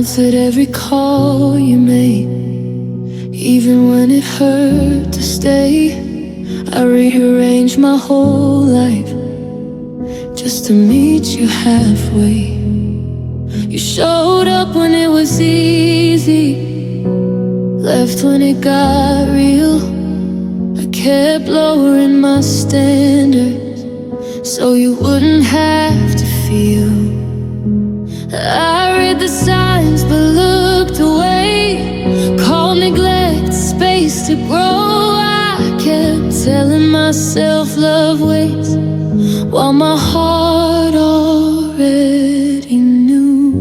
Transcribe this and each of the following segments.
answered every call you made, even when it hurt to stay. I rearranged my whole life just to meet you halfway. You showed up when it was easy, left when it got real. I kept lowering my standards so you wouldn't have to feel. I read the signs but looked away, called neglect space to grow. I kept telling myself love waits, while my heart already knew.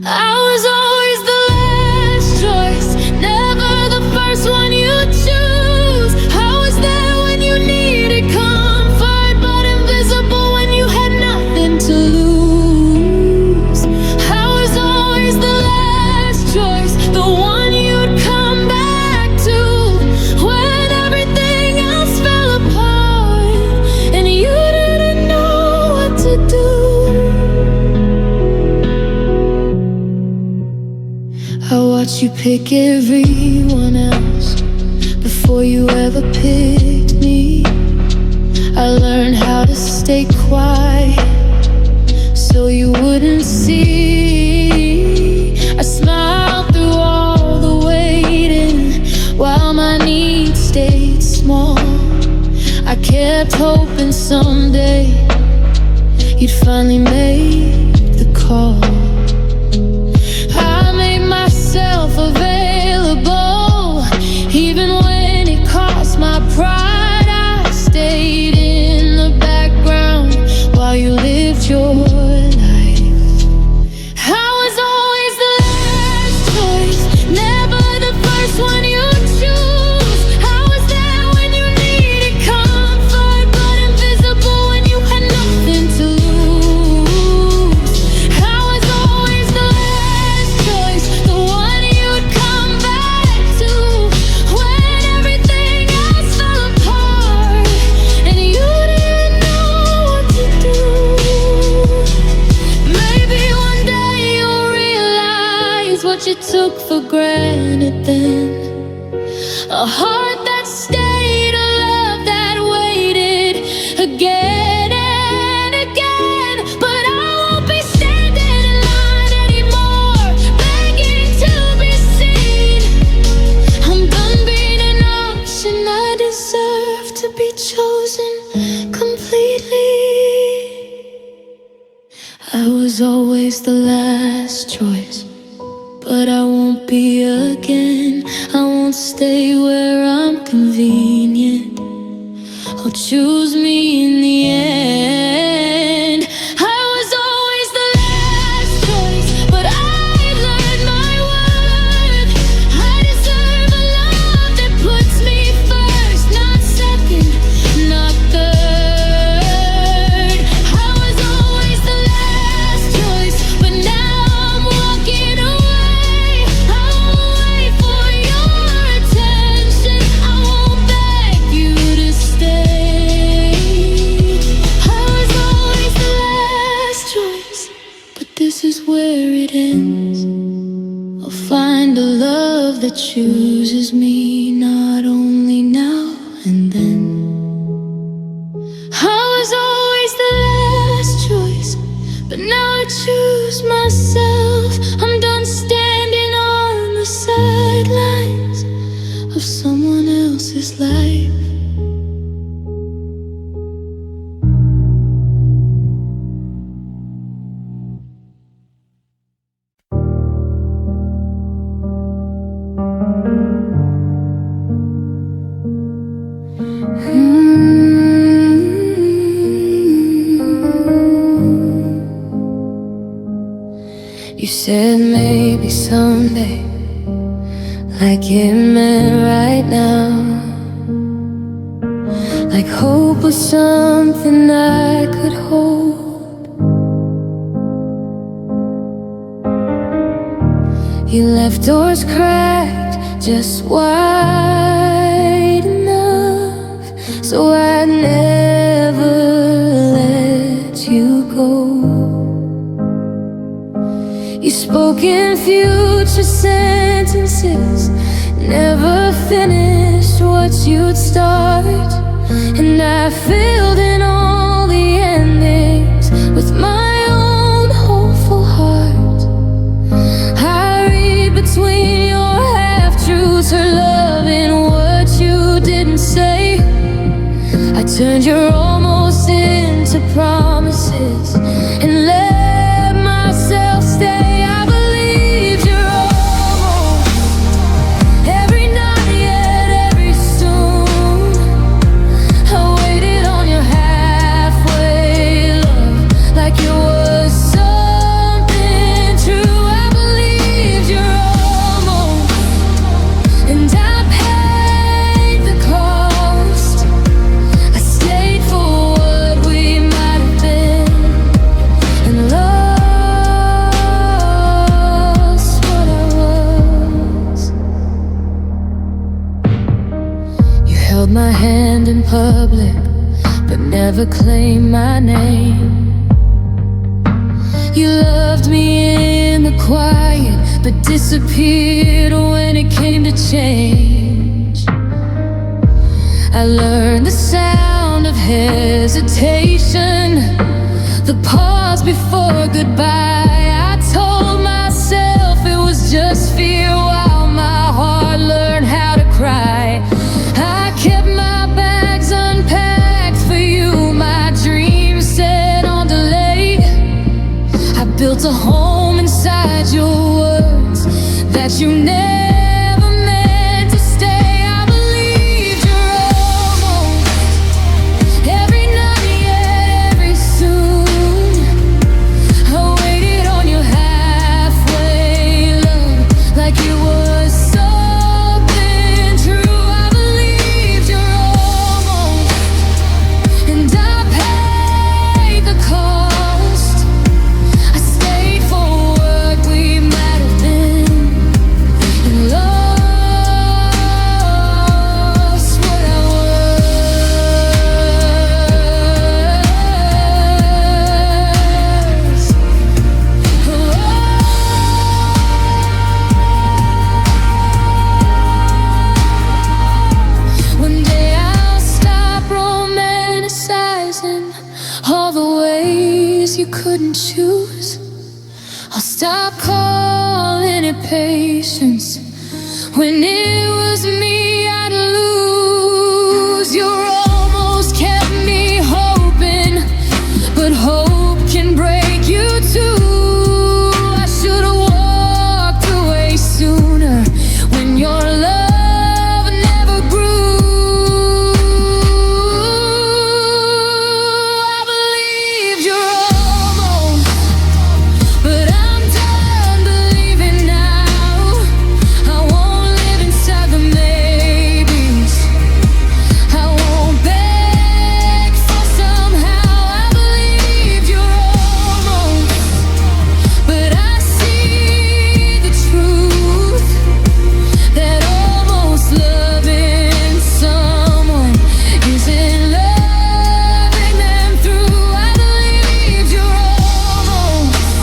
I was always the last choice, never the first one you choose. I was there when you needed comfort, but invisible when you had nothing to lose. I was always the last choice, the one you'd come back to when everything else fell apart and you didn't know what to do. I watched you pick everyone else before you ever picked me. I learned how to stay quiet so you wouldn't see. I smiled through all the waiting while my needs stayed small. I kept hoping someday you'd finally make the call. I made myself available, even when it cost my pride. I stayed in the background while you lived your life. I was always the last choice, never the first one you choose. I was there when you needed comfort, but invisible when you had nothing to lose. I was always the last choice, the one you'd come back to when everything else fell apart and you didn't know what to do. Maybe one day you'll realize what you took for granted then. A heart that stayed, a love that waited again and again. But I won't be standing in line anymore, begging to be seen. I'm done being an option, I deserve to be chosen completely. I was always the last choice, but I won't be again. I won't stay where I'm convenient. I'll choose me in the end. I was always the last choice, but I learned my worth. I deserve a love that puts me first, not second, not third. I was always the last choice, but now I'm walking away. I won't wait for your attention, I won't beg you to stay. I was always the last choice, but this is where it ends. I'll find a love that chooses me, not only now and then. I was always the last choice, but now I choose myself. I'm done standing on the sidelines of someone else's life. You said maybe someday, like it meant right now. Like hope was something I could hold. You left doors cracked just wide enough so I'd never let you go. future sentences never finished what you'd start. And I filled in all the endings with my own hopeful heart. I read between your half-truths, her love in what you didn't say. I turned your almost into promises and let myself stay. I believed you're almost every night, yet every soon. I waited on your halfway love like it was something true. I believed you're almost, and I paid the cost. I stayed for what we might have been, and lost what I was. You held my hand in public, but never claimed my name. You loved me in the quiet, but disappeared when it came to change. I learned the sound of hesitation, the pause before goodbye. I told myself it was just fear, while my heart learned how to cry. I kept my bags unpacked for you, my dreams set on delay. I built a home inside your words that you never meant to stay. I believed you're almost every night, yet every soon. I waited on your halfway love like it was something true. I believed you're almost, and I paid the cost. I stayed for what we might have been, and lost what I was. One day I'll stop romanticizing all the ways you couldn't choose. I'll stop calling it patience when it was me I'd lose. You're almost kept me hoping, but hope can break you too. I should've walked away sooner when your love never grew. I believed you're almost, but I'm done believing now. I won't live inside the maybes. I won't beg for somehow. I believe you're almost, but I see the truth that almost loving someone isn't loving them through. I believe you're almost,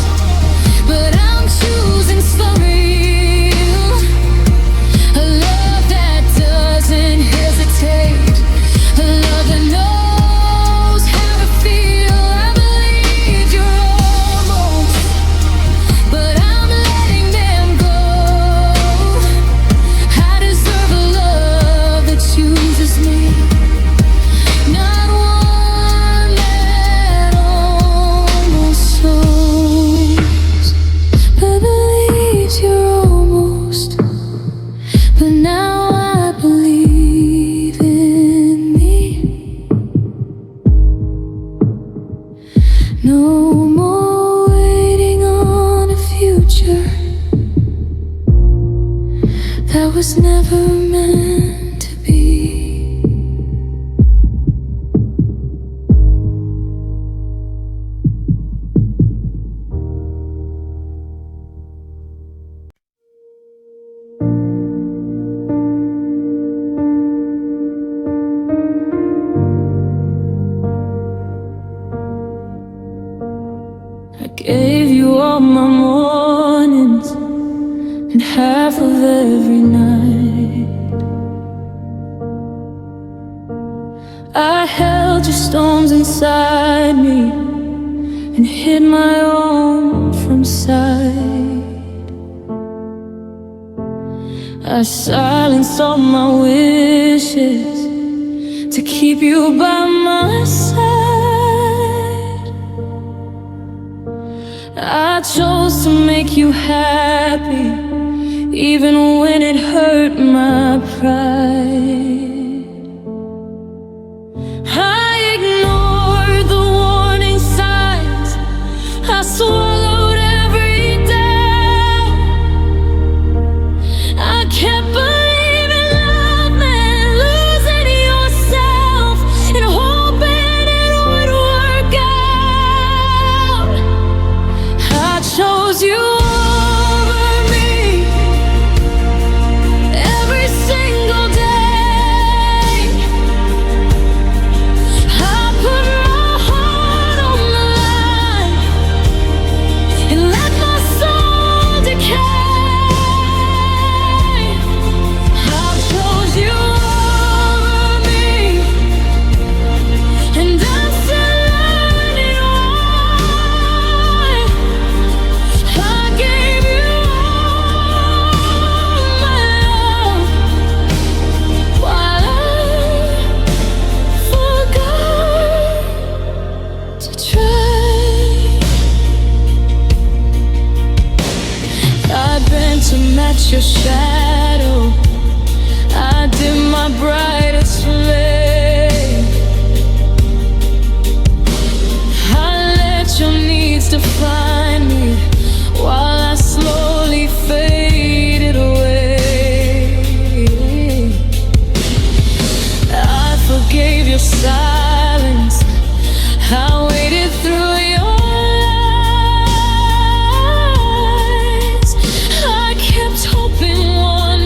but I'm choosing for real a love that doesn't hesitate, a love that knows how to feel. I believe you're almost, but I'm letting them go. I deserve a love that chooses me, not one that almost shows. I believe you're almost, but now I believe in me. No more waiting on a future that was never meant to be. I gave you all my mornings, and half of every night. I held your storms inside me and hid my own from sight. I silenced all my wishes to keep you by my side. I chose to make you happy, even when it hurt my pride. I ignored the warning signs, I swallowed every doubt. I kept believing love meant losing yourself and hoping it would work out. I chose you over me every single day. I put my heart on the line and let my soul decay. I chose you over me, and I'm still learning why. I gave you all my love while I forgot to try. I bent to match your shadow, I did my brightest flame. I let your needs define me while I slowly faded away. I forgave your silence, I waited through your lies. I kept hoping one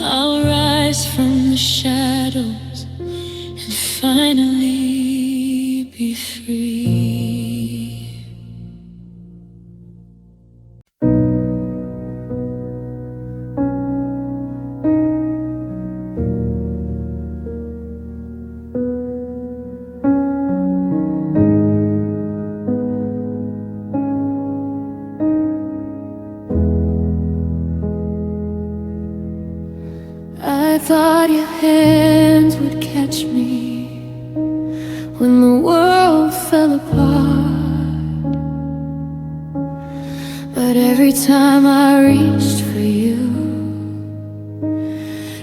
I'll rise from the shadows and finally be free. I thought your hands would catch me when the world fell apart, but every time I reached for you,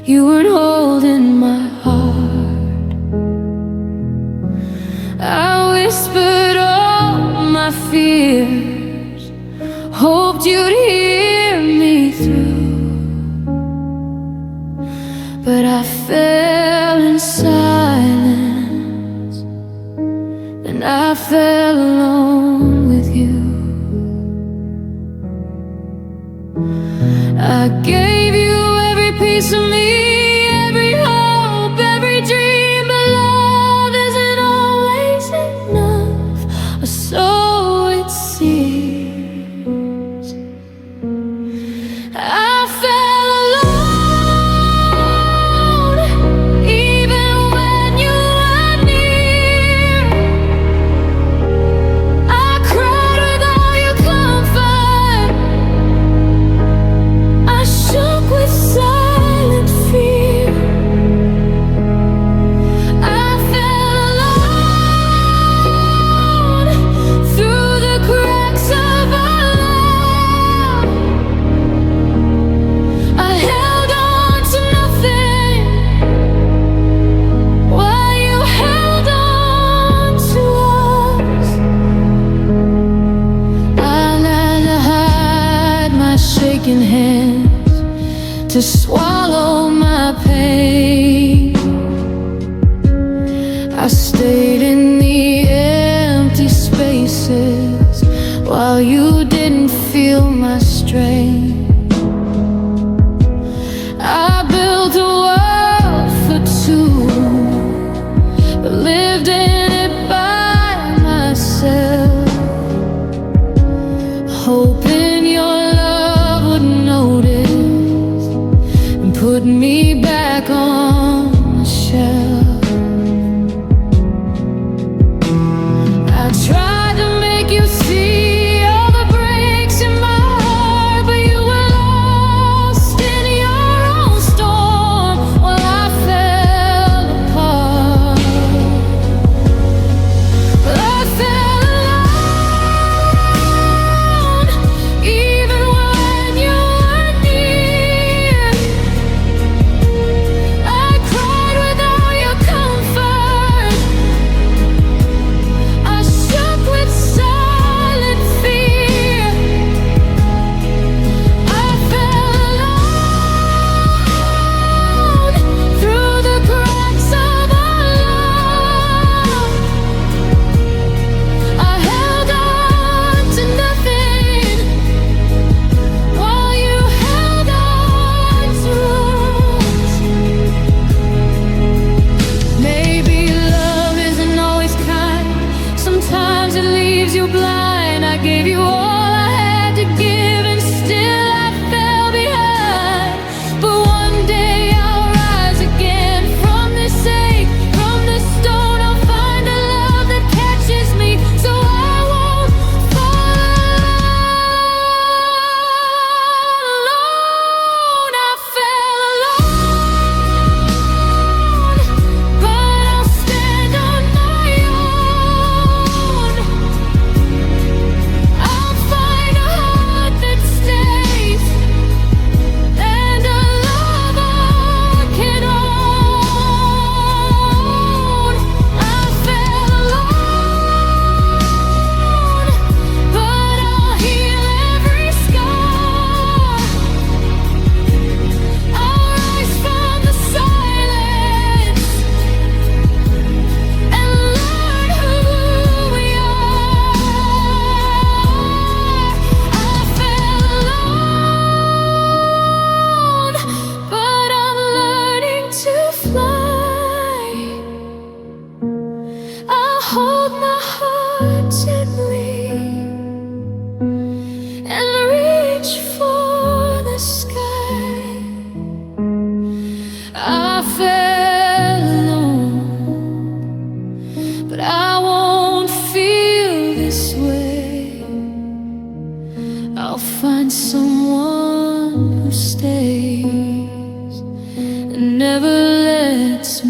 you weren't holding my heart. I whispered all my fears, hoped you'd hear me through, but I fell in silence, and I fell alone with you. I gave you every piece of me, every hope, every dream, but love isn't always enough, or so it seems. I fell alone, even when you were near. I cried with all your comfort, I shook with silent fear. I fell alone through the cracks of our love. I held on to nothing while you held on to us. I had to hide my shaking hands to swallow my pain. I stayed in the empty spaces while you didn't feel my strain. I built a world for two, but lived in it by myself, hoping your love would notice and put me back on the shelf. I tried to make you see all the breaks in my heart, but you were lost in your own storm while I fell apart. But I fell alone, even when you were near. I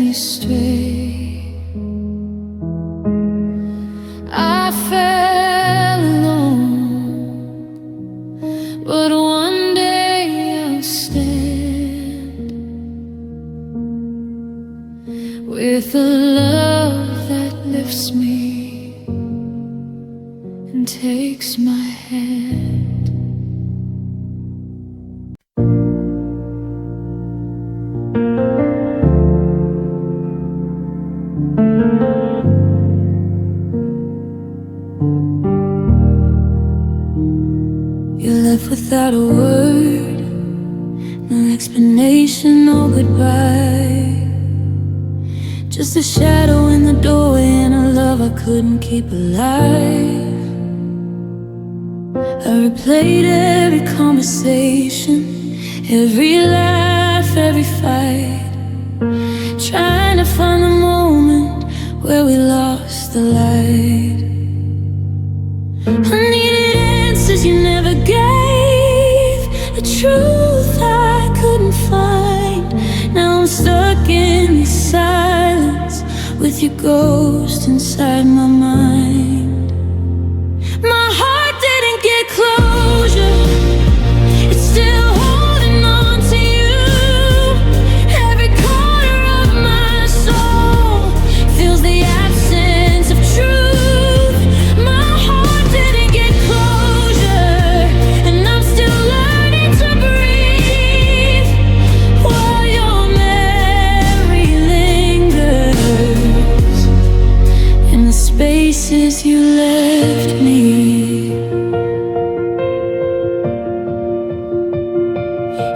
me stray. I fell alone, but one day I'll stand with a love that lifts me and takes my hand. You left without a word, no explanation, no goodbye. Just a shadow in the doorway and a love I couldn't keep alive. I replayed every conversation, every laugh, every fight, trying to find the moment where we lost the light. I needed answers you never gave, the truth I couldn't find. Now I'm stuck in this silence with your ghost inside my mind. My heart didn't get closure, it's still holding on to you. Every corner of my soul feels the absence of truth. My heart didn't get closure, and I'm still learning to breathe while your memory lingers in the spaces you left me.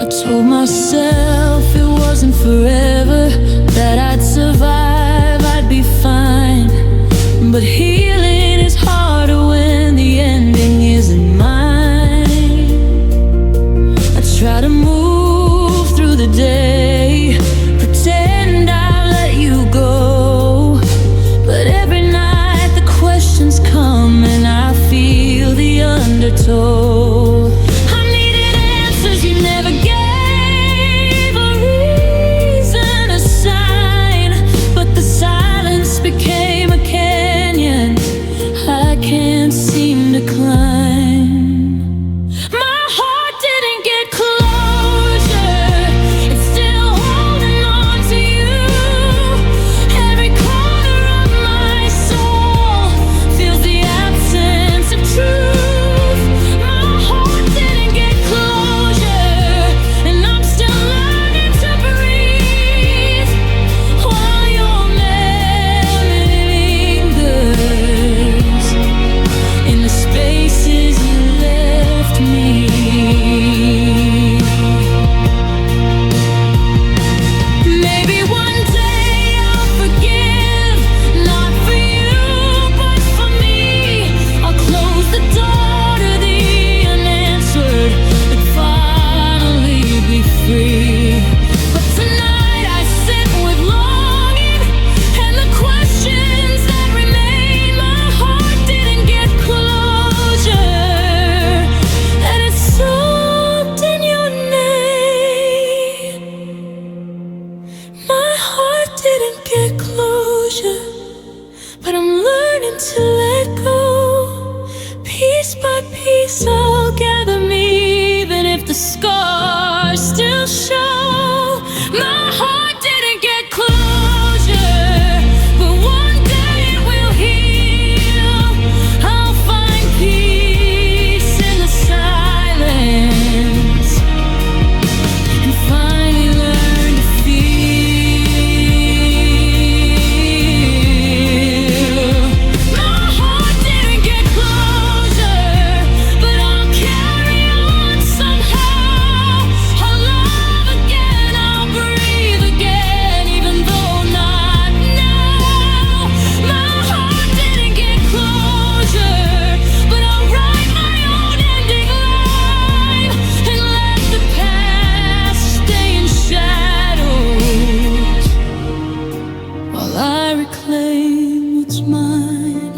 I told myself it wasn't forever, that I'd survive, I'd be fine. But healing is harder when the ending isn't mine. I try to move through the day, pretend I let you go, but every night the questions come and I feel the undertow. I needed answers you never gave, a reason, a sign, but the silence became a canyon I can't seem to climb. My heart didn't get closure, it's still holding on to you. Every corner of my soul feels the absence of truth. My heart didn't get closure, and I'm still learning to breathe while your memory lingers in the spaces you left me. Maybe one day I'll forgive, not for you, but for me. I'll close the door to the unanswered and finally be free. But tonight I sit with longing and the questions that remain. My heart didn't get closure, and it's soaked in your name. My heart didn't get closure, but I'm learning to let go. Piece by piece I'll gather me, even if the scars still show. My heart didn't get closure, but one day it will heal. I'll find peace in the silence and finally learn to feel. My heart didn't get closure, but I'll carry on somehow. I'll love again, I'll breathe again, even though not now. My heart didn't get closure, but I'll write my own ending line and let the past stay in shadows while I reclaim what's mine.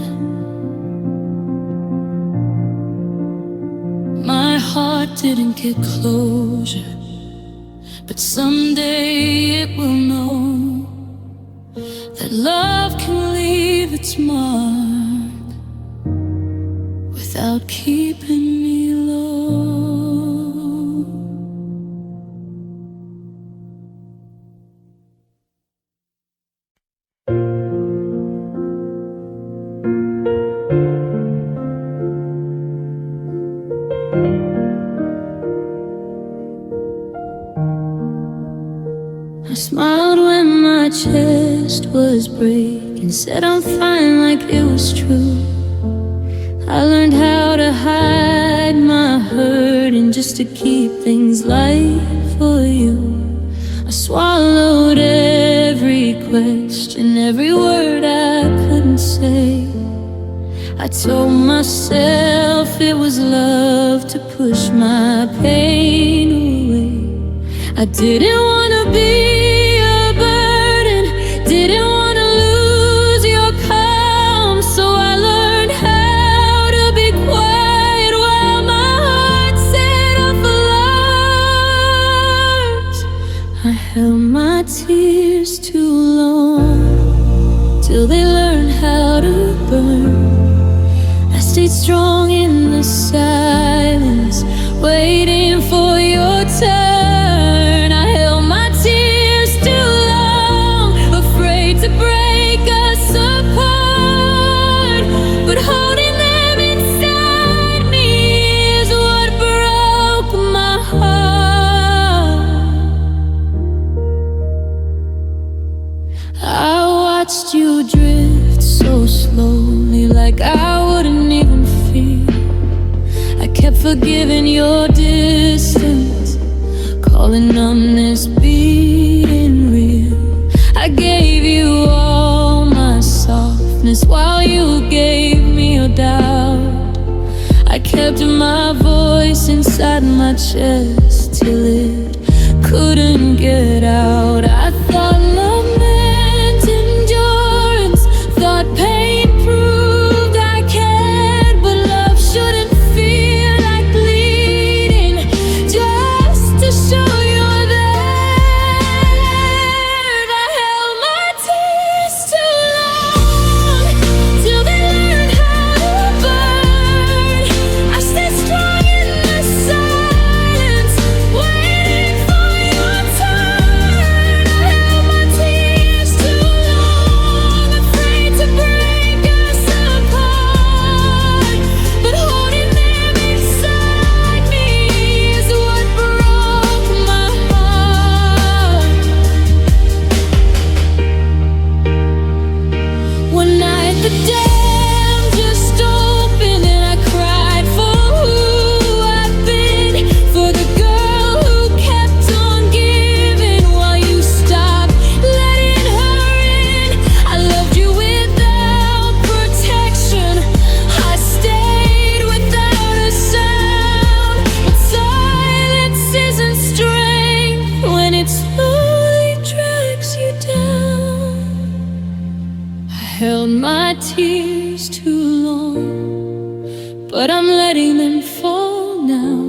My heart didn't get closure, but someday it will know. its mark without keeping me low. I smiled when my chest was breaking, said I'm fine like it was true. I learned how to hide my hurting just to keep things light for you. I swallowed every question, every word I couldn't say. I told myself it was love to push my pain away. I didn't wanna be a burden, didn't wanna lose your calm, so I learned how to be quiet while my heart set off alarms. I held my tears too long, till they learned how to burn. I stayed strong in the silence, waiting for your turn. I held my tears too long, afraid to break us apart, but holding them inside me is what broke my heart. I watched you drift so slowly, like I wouldn't even feel. I kept forgiving your distance, calling numbness being real. I gave you all my softness while you gave me your doubt. I kept my voice inside my chest till it couldn't get out. I thought love meant endurance, thought pain proved I cared, but love shouldn't feel like bleeding just to show you're there. I held my tears too long, till they learned how to burn. I stayed strong in the silence, waiting for your turn. I held my tears too long, afraid to break us apart, but holding them inside me is what broke my heart. One night the dam just opened and I cried for who I've been, for the girl who kept on giving while you stopped letting her in. I loved you without protection, I stayed without a sound, but silence isn't strength when it slowly drags you down. I held my tears too long, but I'm letting them fall now.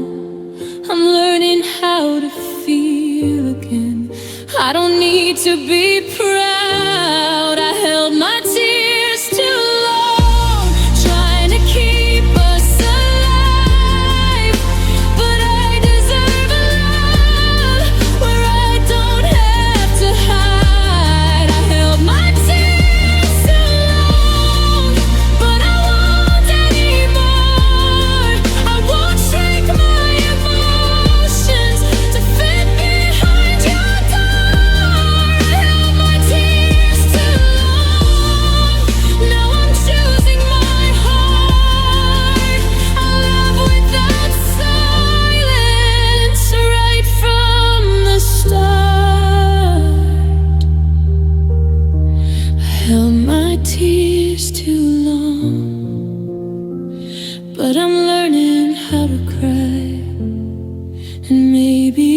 I'm learning how to feel again. I don't need to be proud. I held my tears too long, trying to keep us alive, but I deserve a love where I don't have to hide. I held my tears too long, but I won't anymore. I won't shrink my emotions to fit behind your door. I held my tears too long, now I'm choosing my heart. I love without silence right from the start. I held my tears too long, but I'm learning how to cry. And maybe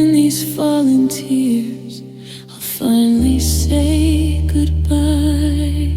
in these falling tears I'll finally say goodbye.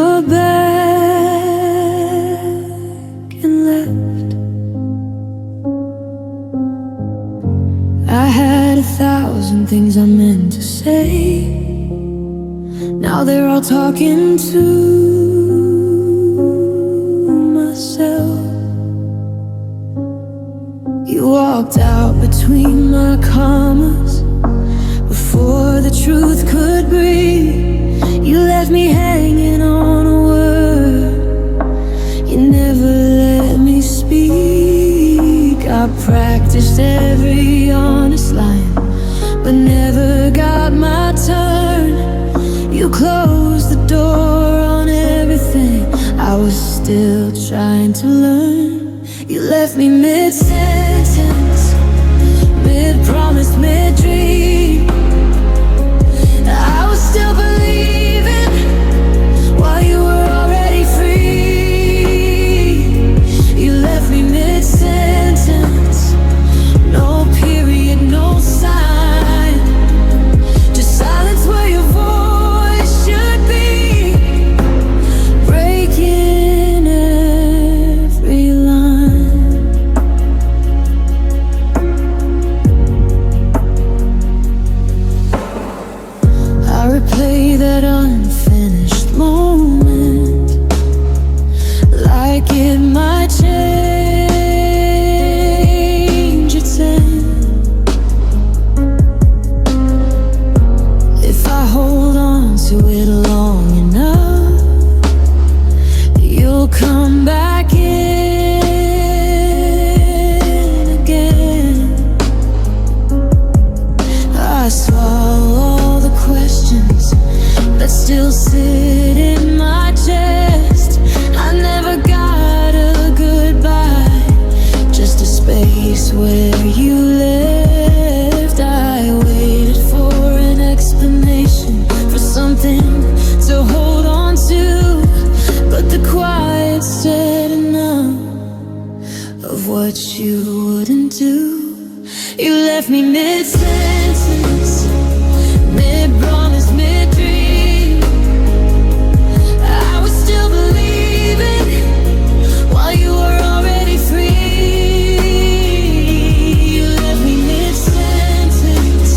your back and left. I had 1,000 things I meant to say. Now they're all talking to myself. You walked out between my commas before the truth could breathe. You left me hanging on a word. You never let me speak. I practiced every honest line, but never got my turn. You closed the door on everything. I was still trying to learn. You left me mid-sentence, mid-promise, mid-dream. I was still believing while you were already free. You left me mid-sentence, no period, no sign, just silence where your voice should be, breaking every line. I replay that unfinished moment like it might change its end. If I hold on to it long enough, you'll come back in again. I swallow all the questions that still sit in my chest. I never got a goodbye, just a space where you left. I waited for an explanation, for something to hold on to, but the quiet said enough of what you wouldn't do. You left me mid-sentence, mid-promise, mid-dream. I was still believing while you were already free. You left me mid-sentence,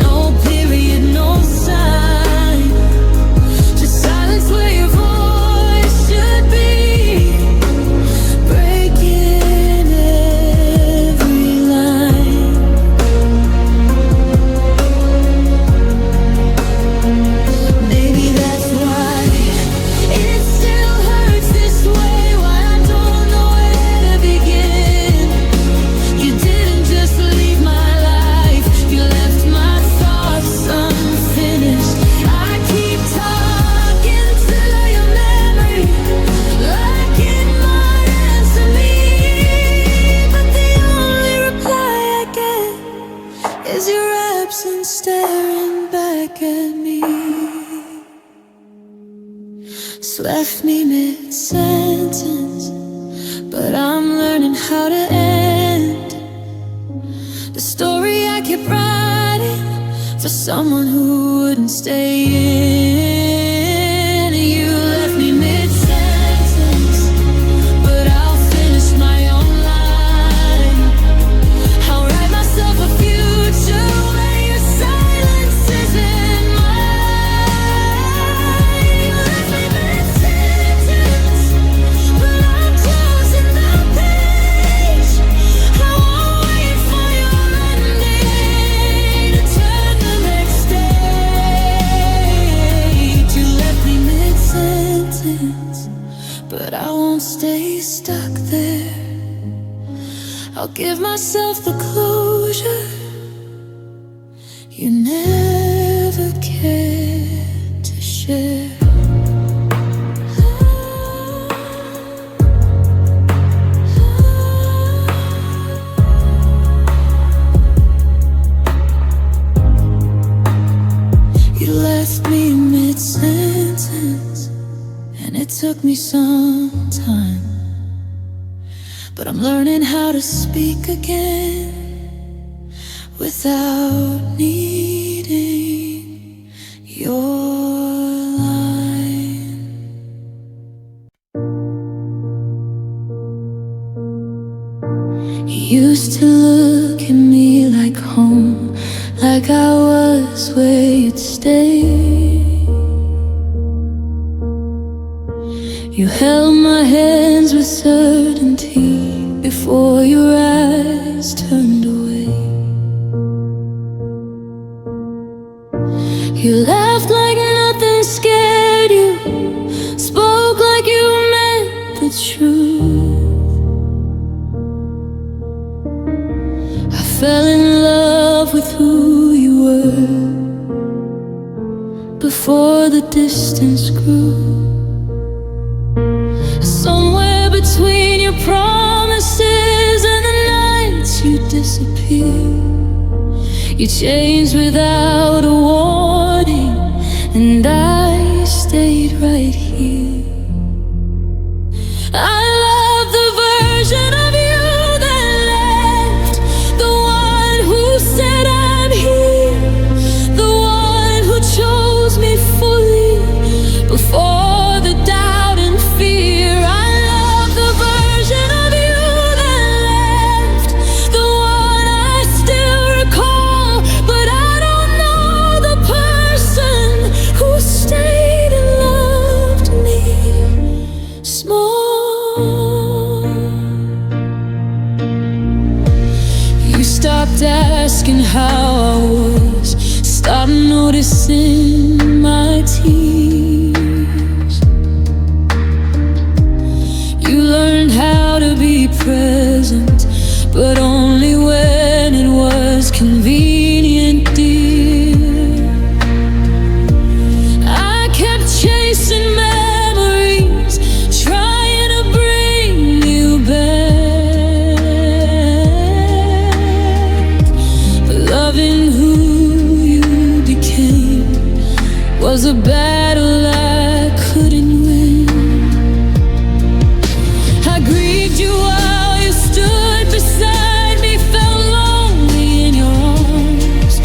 no period, no sign, just silence where your voice should be, breaking every line. Maybe that's why it still hurts this way, why I don't know where to begin. You didn't just leave my life, you left my thoughts unfinished. I keep talking to your memory like it might answer me, but the only reply I get is your absence staring back at me. It's left me mid-sentence, but I'm learning how to end the story I kept writing for someone who wouldn't stay in. You left me mid-sentence, but I'll finish my own line. I'll write myself a future where your silence isn't mine. You left me mid-sentence, but I'm closing the page. I won't wait for your ending to turn the next stage. You left me mid-sentence, but I won't stay stuck there. I'll give myself the closure you never cared to share. You left me mid-sentence, and it took me some time, but I'm learning how to speak again without needing your line. used to look at me like home, like I was where you'd stay. You held my hands with certainty before your eyes turned away. You laughed like nothing scared you, spoke like you meant the truth. I fell in love with who you were before the distance grew. Somewhere between your promises and the nights you disappeared, you changed without a warning, and I stayed right here. I love the version of you that left, the one who said I'm here, the one who chose me fully before the doubt and fear. I love the version of you that left, the one I still recall, but I don't know the person who stayed and loved me small. You stopped asking how I was, stopped noticing my tears. You learned how to be present, but only when it was convenient, dear. I kept chasing memories, trying to bring you back, but loving who you became was a battle I couldn't win. I grieved you while you stood beside me, felt lonely in your arms.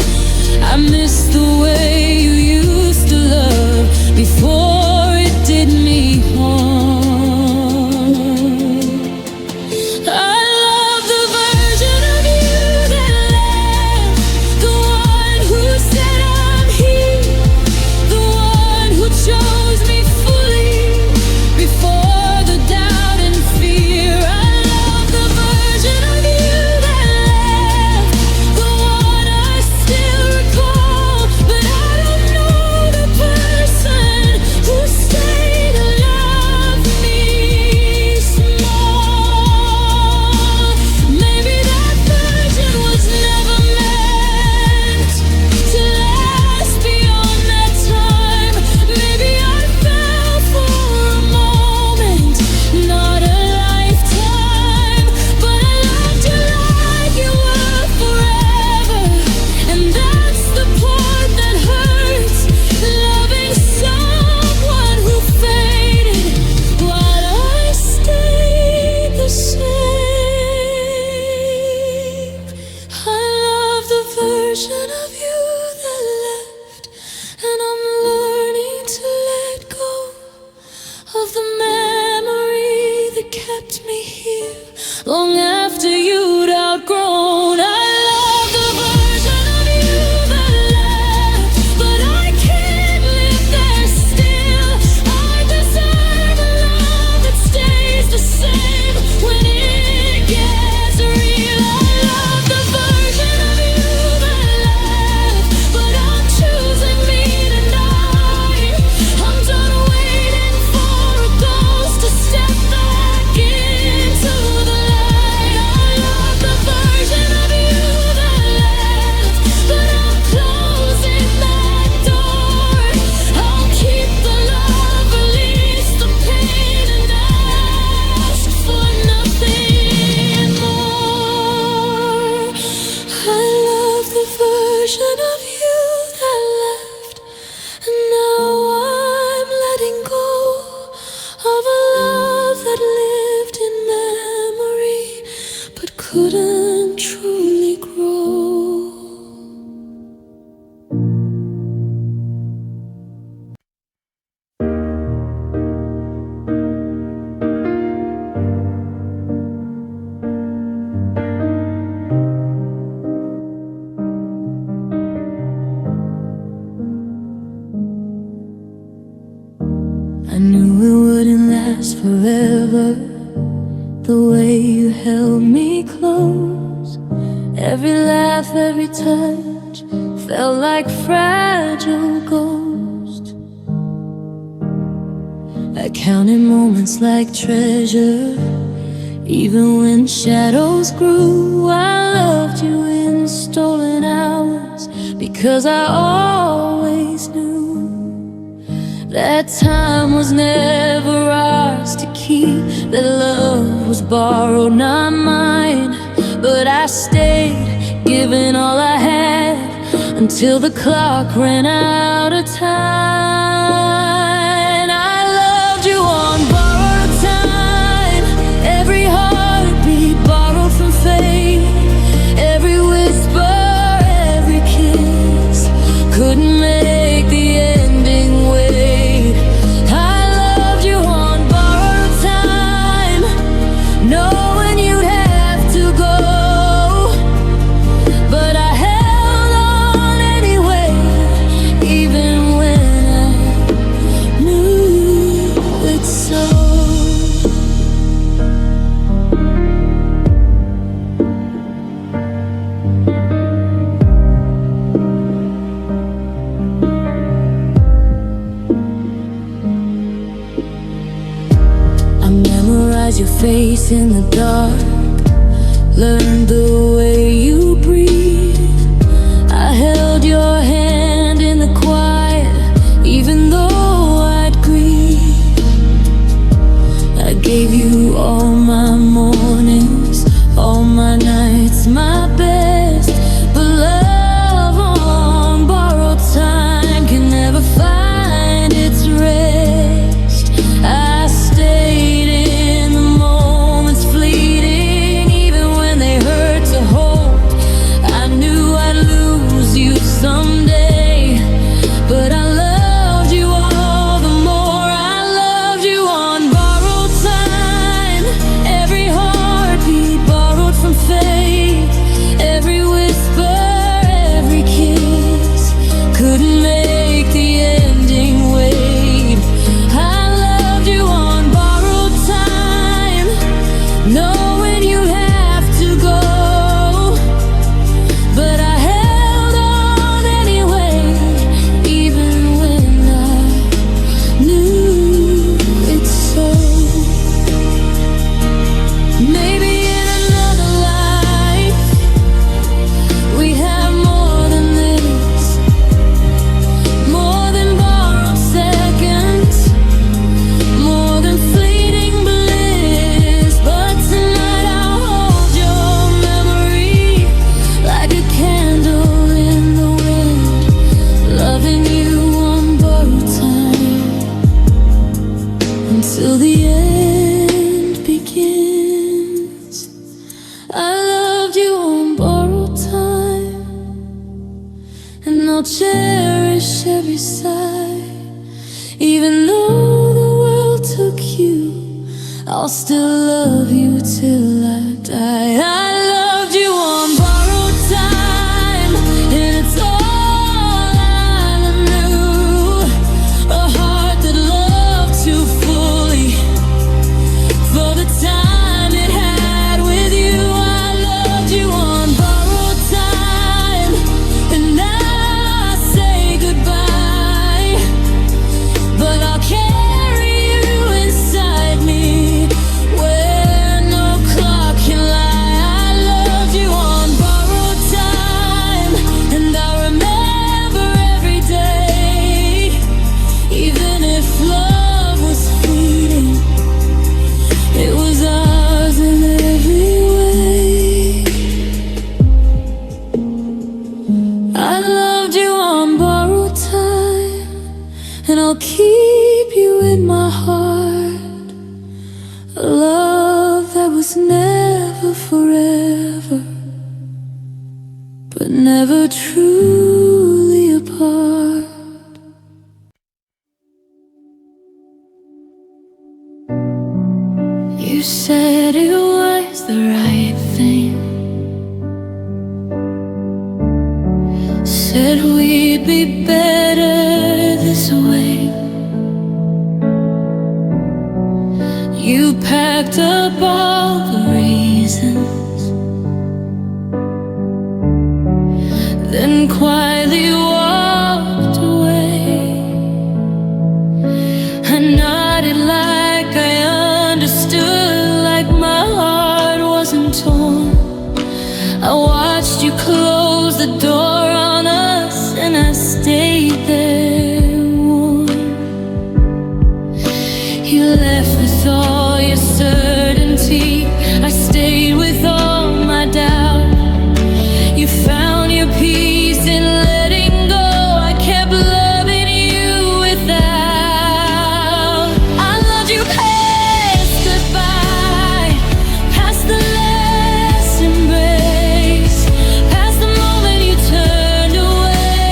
I missed the way you used to love before it did me harm. I love the version of you that left, the one who said I'm here, the one who chose me fully before the doubt and fear. I love the version of you that left, the one I still recall, but I don't know the person who stayed and loved me small. Maybe that version was never meant to last beyond that time. Maybe I fell for a moment, not a lifetime, but I loved you like you were forever, and that's the part that hurts, loving someone who faded while I stayed the same. I love the version of you that left, and I'm learning to let go of the memory that kept me here long after you'd outgrown. I love the version of you that left, but I can't live there still. I deserve a love that stays the same when it gets real. I love the version of you that left, but I'm choosing me tonight. I'm done waiting for a ghost to step back into the light. wouldn't last forever. The way you held me close, every laugh, every touch felt like fragile ghost. I counted moments like treasure, even when shadows grew. I loved you in stolen hours, because I always knew that time was never ours to keep, that love was borrowed, not mine. But I stayed, giving all I had, until the clock ran out of time. I loved you on borrowed time, every heartbeat borrowed from fate, every whisper, every kiss couldn't make the ending wait. I loved you on borrowed time, knowing you'd have to go, but I held on anyway, even when I knew it's so. I memorized your face in the dark, learned the way you breathe. I held your hand in the quiet, even though I'd grieve. I gave you all my mornings, all my nights, my best. But love on borrowed time can never find its rest. I stayed in the moments fleeting, even when they hurt to hold. I knew I'd lose you someday, but I loved you all the more. I loved you on borrowed time, every heartbeat borrowed from fate, every whisper, every kiss couldn't make the ending wait. I loved you on borrowed time, knowing you'd have to go, but I held on anyway, even when I knew it's so. Maybe in another life we have more than this, more than borrowed seconds, more than fleeting bliss. But tonight I'll hold your memory like a candle in the wind, loving you on borrowed time, until the end begins. I loved you on borrowed time, and I'll cherish every side. Even though the world took you, I'll still love you till I die. I loved you on borrowed time, and it's all I knew. A heart that loved too fully for the time it had with you. I loved you on borrowed time, and now I say goodbye, but I'll carry you inside me where no clock can lie. I loved you on borrowed time, and I remember every day, even if love was fleeting, it was ours in every way. I loved you on borrowed time, and I'll keep you in my heart. A love that was never forever, but never truly apart. You said it was the right thing, said we'd be better this way. You packed up all the reasons, then quietly walked away. I nodded like I understood, like my heart wasn't torn. I watched you close the door on us, and I stayed there warm. You left with all your certainty, I stayed with all my doubt. You found your peace in letting go, I kept loving you without. I loved you past goodbye, past the last embrace, past the moment you turned away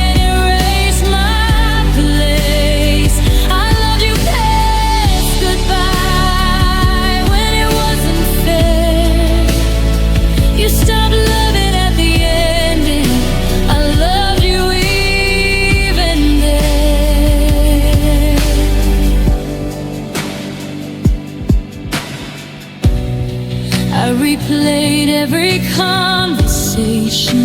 and erased my place. I loved you past goodbye when it wasn't fair. You stopped loving at the ending, I loved you even there. I replayed every conversation,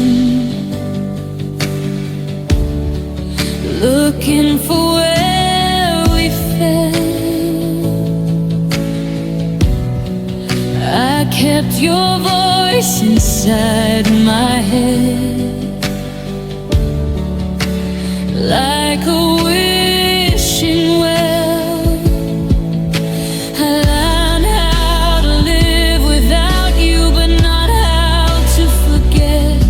looking for where we fell. I kept your voice inside my head, like a wishing well. I learned how to live without you, but not how to forget.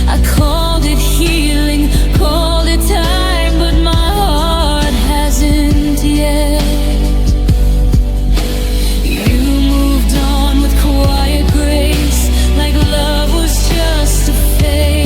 I called it healing, called it time, but my heart hasn't yet. You moved on with quiet grace, like love was just a phase.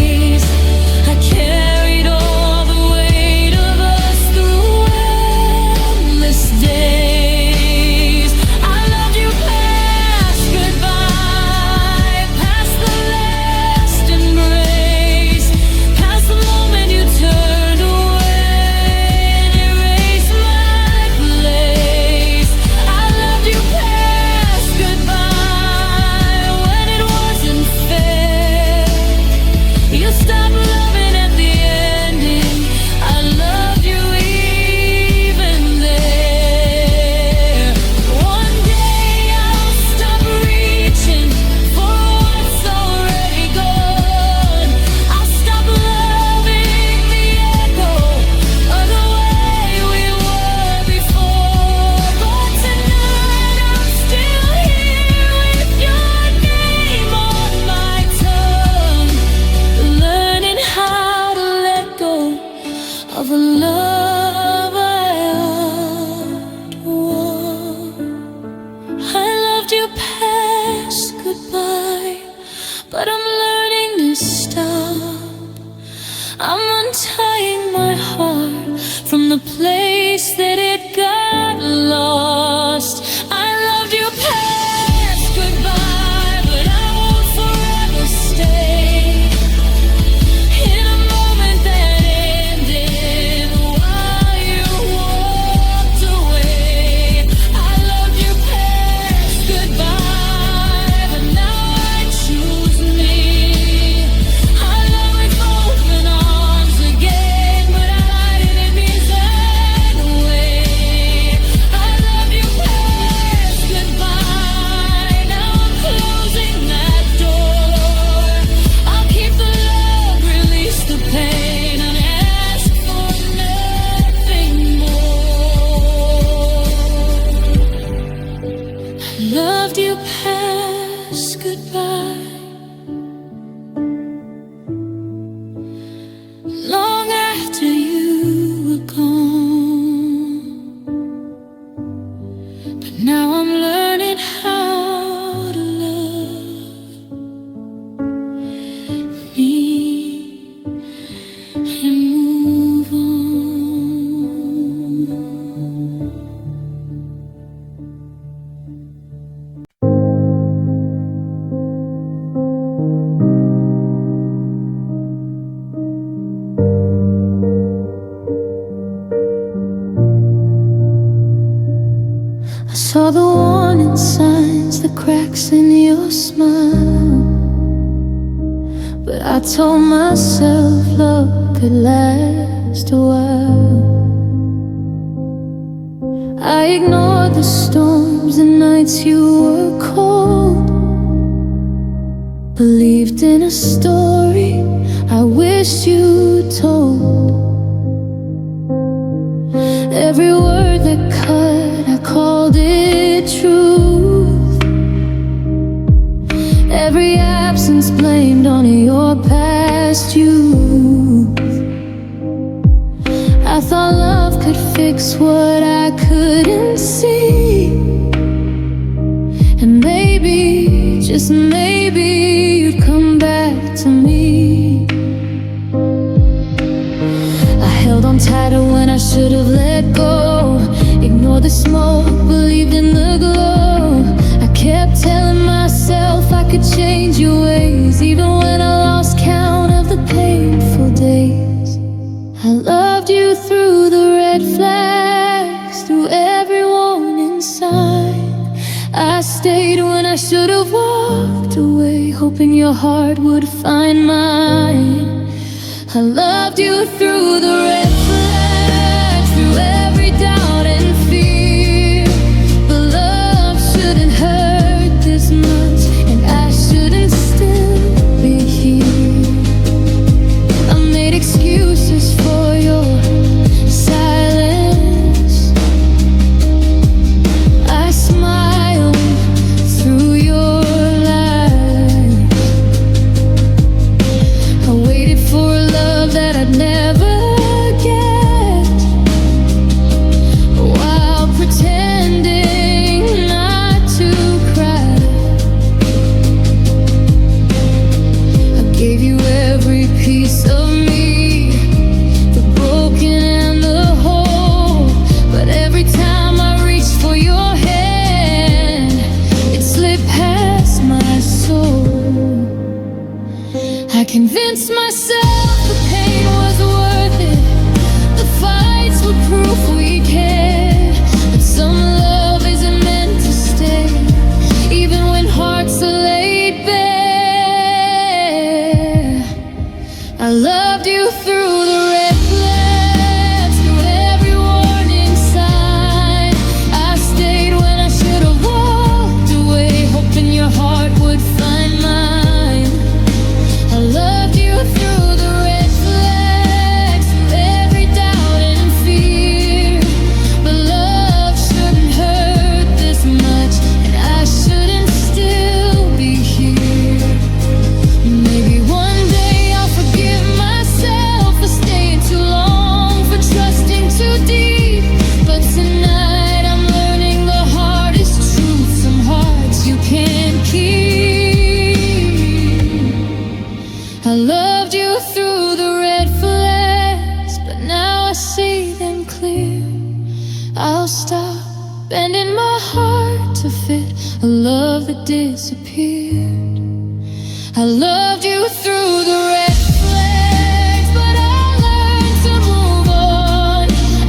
I saw the warning signs, the cracks in your smile, but I told myself love could last a while. I ignored the storms, the nights you were cold, believed in a story I wish you told. Every word that cut, I called it truth. Every absence blamed on your past youth. I thought love could fix what I couldn't see, and maybe, just maybe, you'd come back to me. I held on tighter when I should have let go, ignored the smoke, believed in the glow. I kept telling myself I could change your ways, even when I lost count of the painful days. I loved you through the red flags, through every warning sign. I stayed when I should have walked away, hoping your heart would find mine. I loved you through the red flags, through every doubt and fear. But love shouldn't hurt this much, and I shouldn't still be here. I made excuses for your silence. I smiled through your lies. I waited for a love that I'd never get, while pretending not to cry. I gave you every piece of me, the broken and the whole. But every time I reached for your hand, it slipped past my soul. I convinced myself the pain was worth it, the fights were proof we cared. But some love isn't meant to stay, even when hearts are laid bare. I loved you through the red flags, through every warning sign. I stayed when I should have walked away, hoping your heart would find mine. I loved you through the red flags, through every doubt and fear. But love shouldn't hurt this much, and I shouldn't still be here. Maybe one day I'll forgive myself for staying too long, for trusting too deep. But tonight I'm learning the hardest truth, some hearts you can't keep. I loved you through the red flags, but now I see them clear. I'll stop bending my heart to fit a love that disappeared. I loved you through the red flags, but I learned to move on.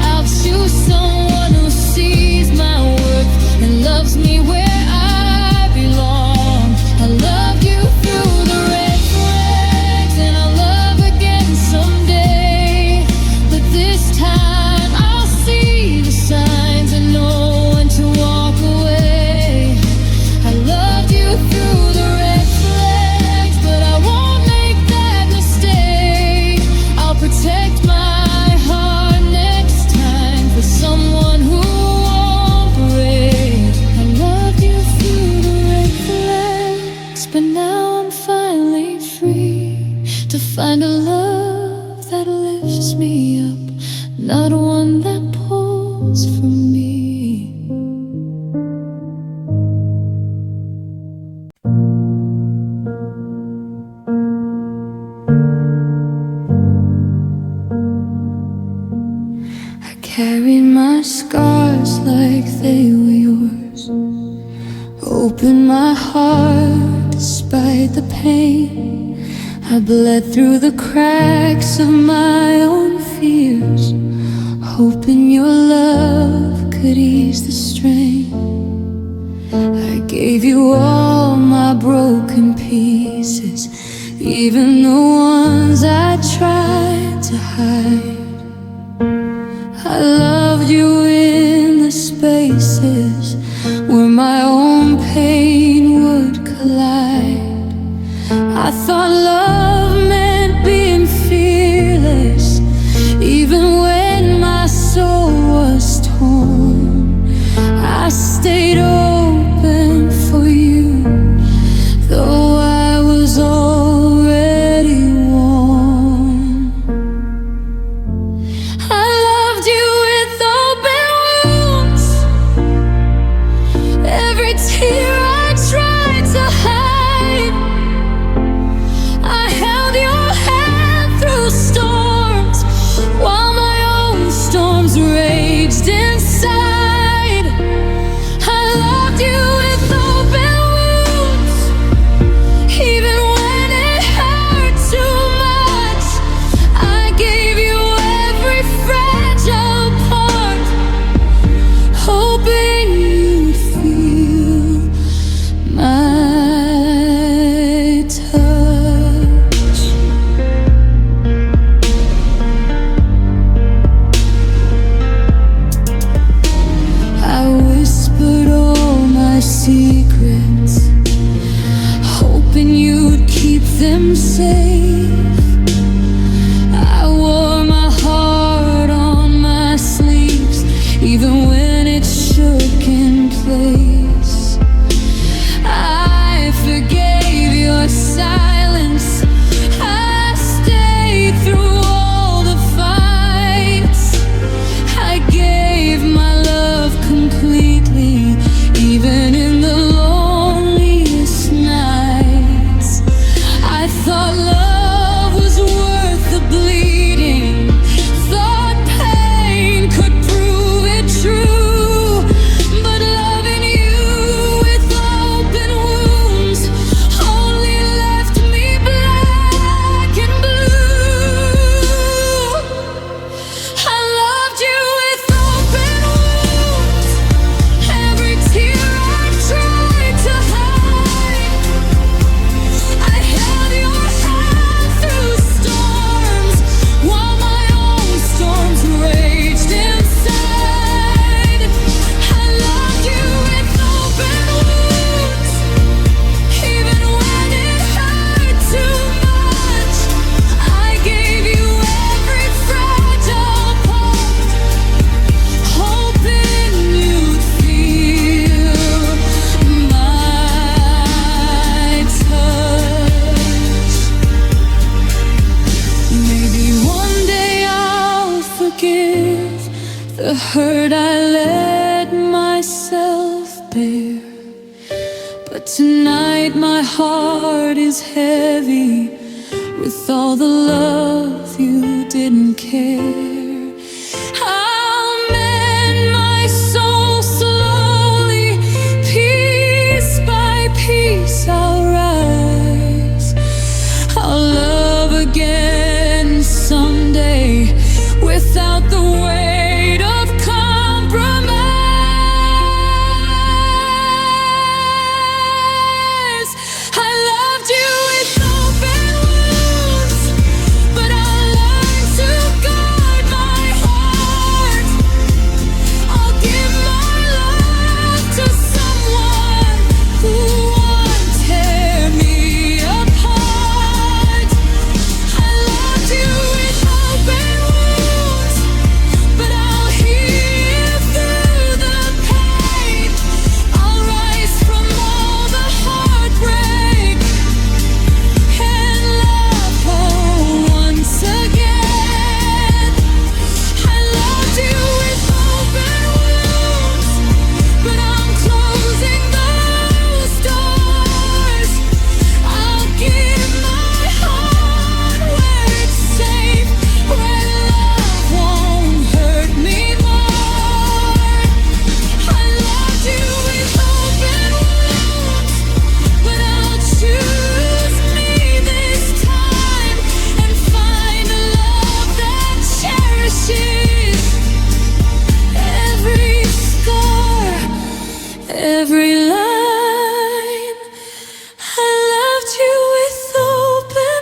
I'll choose someone who sees my worth and loves me where I belong. I loved you through the red flags, and I'll love again someday. But this time I'll see the signs and know when to walk away. I loved you through the red flags, but I won't make that mistake. I'll protect my heart next time for someone who won't break. I loved you through the red flags, but now I'm finally free to find a love that lifts me up, not one that pulls from me. I carried my scars like they were yours, opened my heart despite the pain. I bled through the cracks of my own fears, hoping your love could ease the strain. even the ones I tried to hide. I loved you in the spaces where my own pain would collide. I thought love meant being fearless, even when my soul was torn. I stayed open for you, though I was already warm. I loved you with open wounds, every tear I tried to hide. I held your hand through storms, while my own storms raged inside. I loved you with open wounds, even when it hurt too much. I gave you every fragile part, hoping you'd feel my touch. I whispered all my secrets, hoping you'd keep them safe. I wore my heart on my sleeves, even when it shook in place. I forgave your silence, I stayed through all the fights. I gave my love completely, even in the loneliest nights. I thought love was worth the bleeding, thought pain could prove it true. But loving you with open wounds only left me black and blue. I loved you with open wounds, every tear I tried to hide. I held your hand through storms, while my own storms raged inside. I loved you with open wounds, even when it hurt too much. I gave you every fragile part, hoping you'd feel my touch. Maybe one day I'll forgive the hurt I let myself bear. But tonight my heart is heavy with all the love you didn't care. I'll mend my soul slowly, piece by piece I'll rise. I'll love again someday, without the weight of compromise. I loved you with open wounds, but I learned to guard my heart. I'll give my love to someone who won't tear me apart. I loved you with open wounds, but I'll heal through the pain. I'll rise from all the heartbreak and love her once again. I loved you with open wounds, but I'm closing those doors. I'll give my heart where it's safe, where love won't hurt me more. I loved you with open wounds, but I'll choose me this time and find a love that cherishes every scar, every line. I loved you with open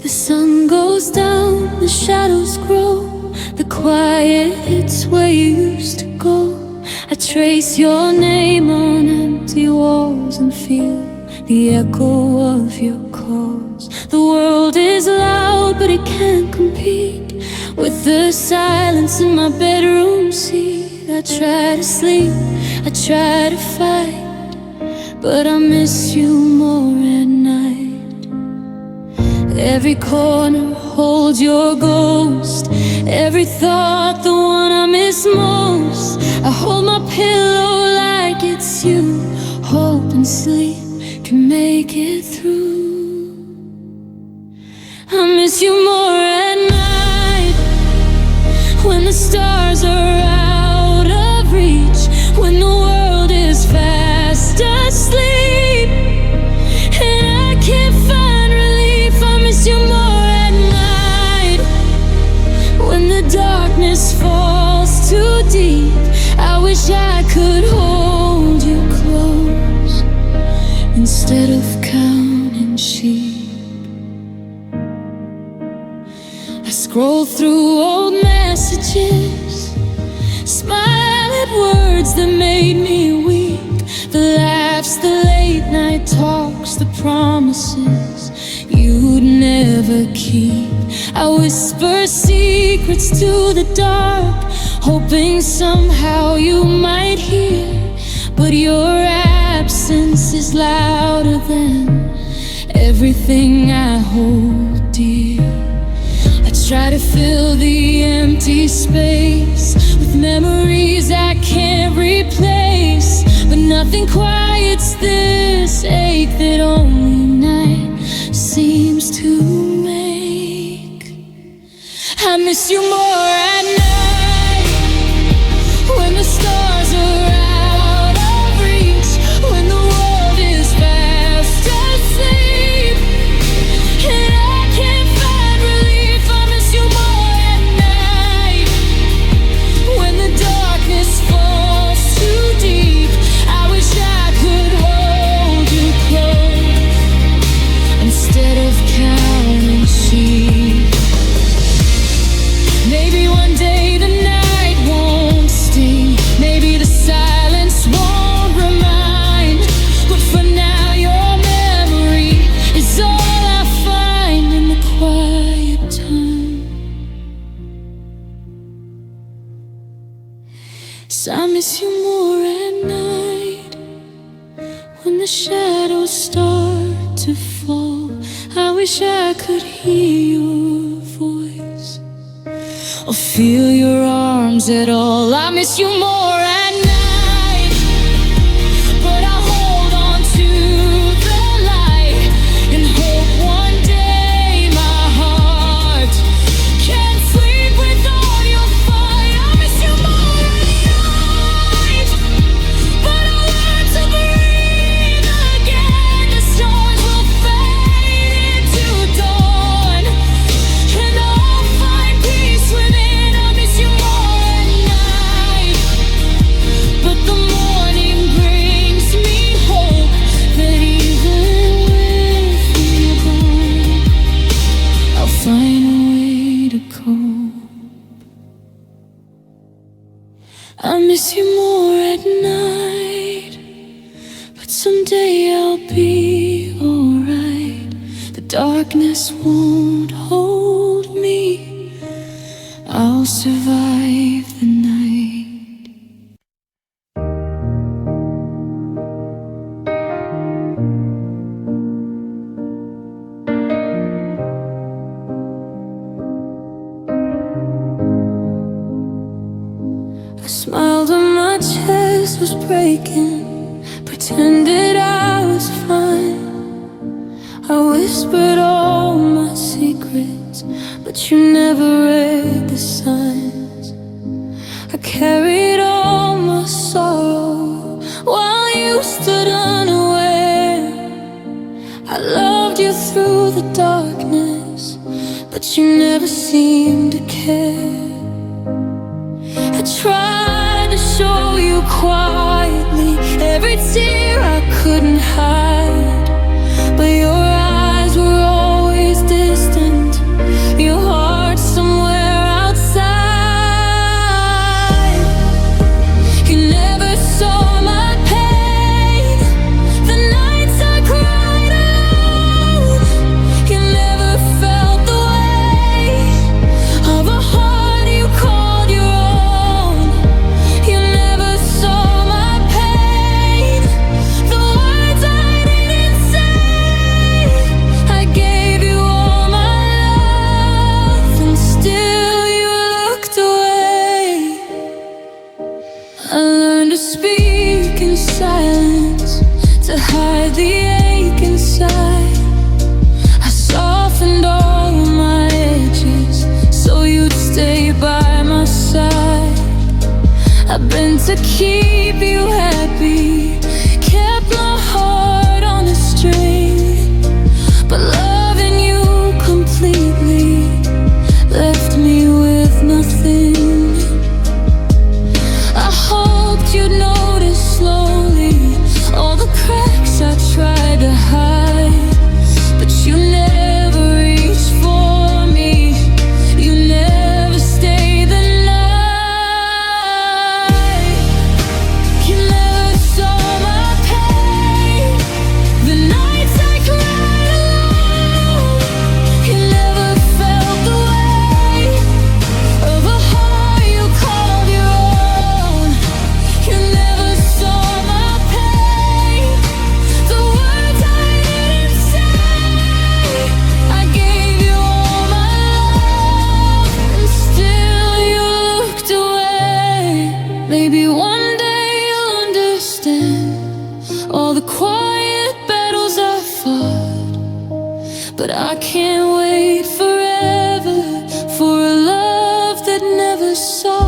The sun goes down, the shadows grow, the quiet hits where you used to go. I trace your name on empty walls and feel the echo of your calls. The world is loud, but it can't compete with the silence in my bedroom seat. I try to sleep, I try to fight, but I miss you more at night. Every corner holds your ghost, every thought the one I miss most. I hold my pillow like it's you, hope and sleep can make it through. I miss you more at night, when the stars are out of reach, when the world is fast asleep and I can't find relief. I miss you more at night, when the darkness falls too deep. I wish I could hold you close instead of counting sheep. I scroll through old messages, smile at words that made me weep, the laughs, the late night talks, the promises you'd never keep. I whisper secrets to the dark, hoping somehow you might hear, but your absence is louder than everything I hold dear. I try to fill the empty space with memories I can't replace, but nothing quiets this ache that only night seems to make. I miss you more at night, when the stars are out of reach, when the world is fast asleep and I can't find relief. I miss you more at night, when the darkness falls too deep. I wish I could hold you close instead of counting sheep. Maybe one day the night won't sting, maybe the silence won't remind, but for now your memory is all I find in the quiet time. So I miss you more at night, when the shadows start to fall. I wish I could hear your voice or feel your arms at all. I miss you more at night, but I hold on to the light and hope one day my heart can sleep without your fight. I miss you more at night, but I learn to breathe again. The stars will fade into dawn and I'll find peace within. I miss you more at night, but the morning brings me hope that even with you gone, I'll find a way to cope. I miss you more at night, but someday I'll be alright. The darkness won't hold me, I'll survive the night. I smiled when my chest was breaking, pretended I was fine. I whispered all my secrets, but you never read the signs. I carried all my sorrow while you stood unaware. I loved you through the darkness, but you never seemed to care. I tried to show you quietly every tear I couldn't hide, but your eyes were always distant hide the ache inside. I softened all of my edges so you'd stay by my side. I've been to keep you happy, kept my heart on a string, but loving you completely left me with nothing. I hoped you'd notice slowly all the cracks I tried to hide, but you never reached for me. You never stayed the night. You never saw my pain, the nights I cried alone. You never felt the weight of a heart you called your own. You never saw my pain, the words I didn't say. I gave you all my love, and still you looked away. Maybe one day you'll understand all the quiet battles I fought, but I can't wait forever for a love that never saw.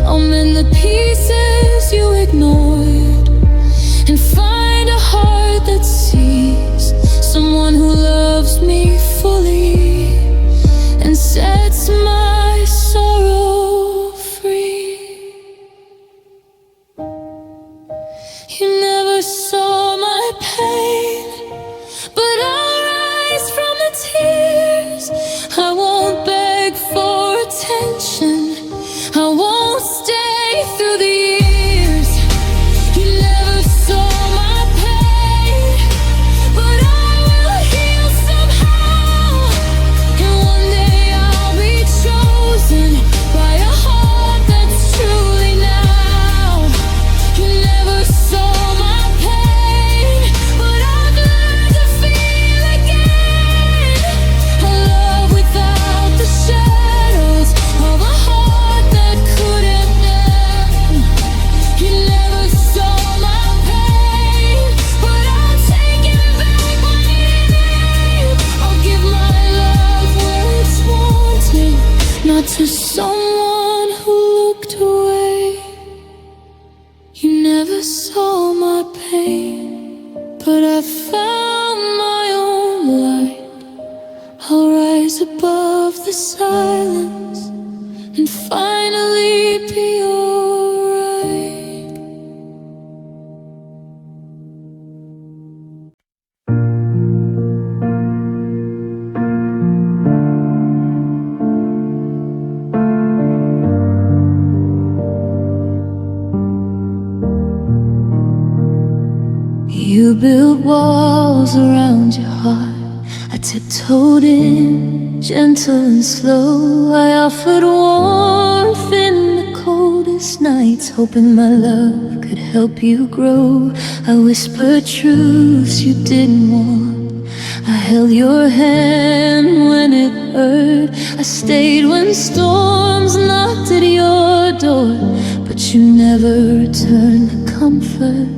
I'll mend the pieces you ignored and find a heart that sees someone who loves me fully and sets my sorrow free. You never saw my pain, but I'll rise from the tears. I won't beg for attention, I won't stay through the years. You never saw my pain, but I will heal somehow, and one day I'll be chosen by a heart that's truly now. You never saw my pain, but I've learned to feel again. A love without the shadows of a heart that couldn't end. You never saw my pain, but I'll take it back my name. I'll give my love where it's wanted, not to someone who looked away. You never saw my pain, but I found my own light. I'll rise above the silence and finally be alright. You built walls around your heart. I tiptoed in, gentle and slow. I offered warmth in the coldest nights, hoping my love could help you grow. I whispered truths you didn't want. I held your hand when it hurt. I stayed when storms knocked at your door, but you never returned the comfort.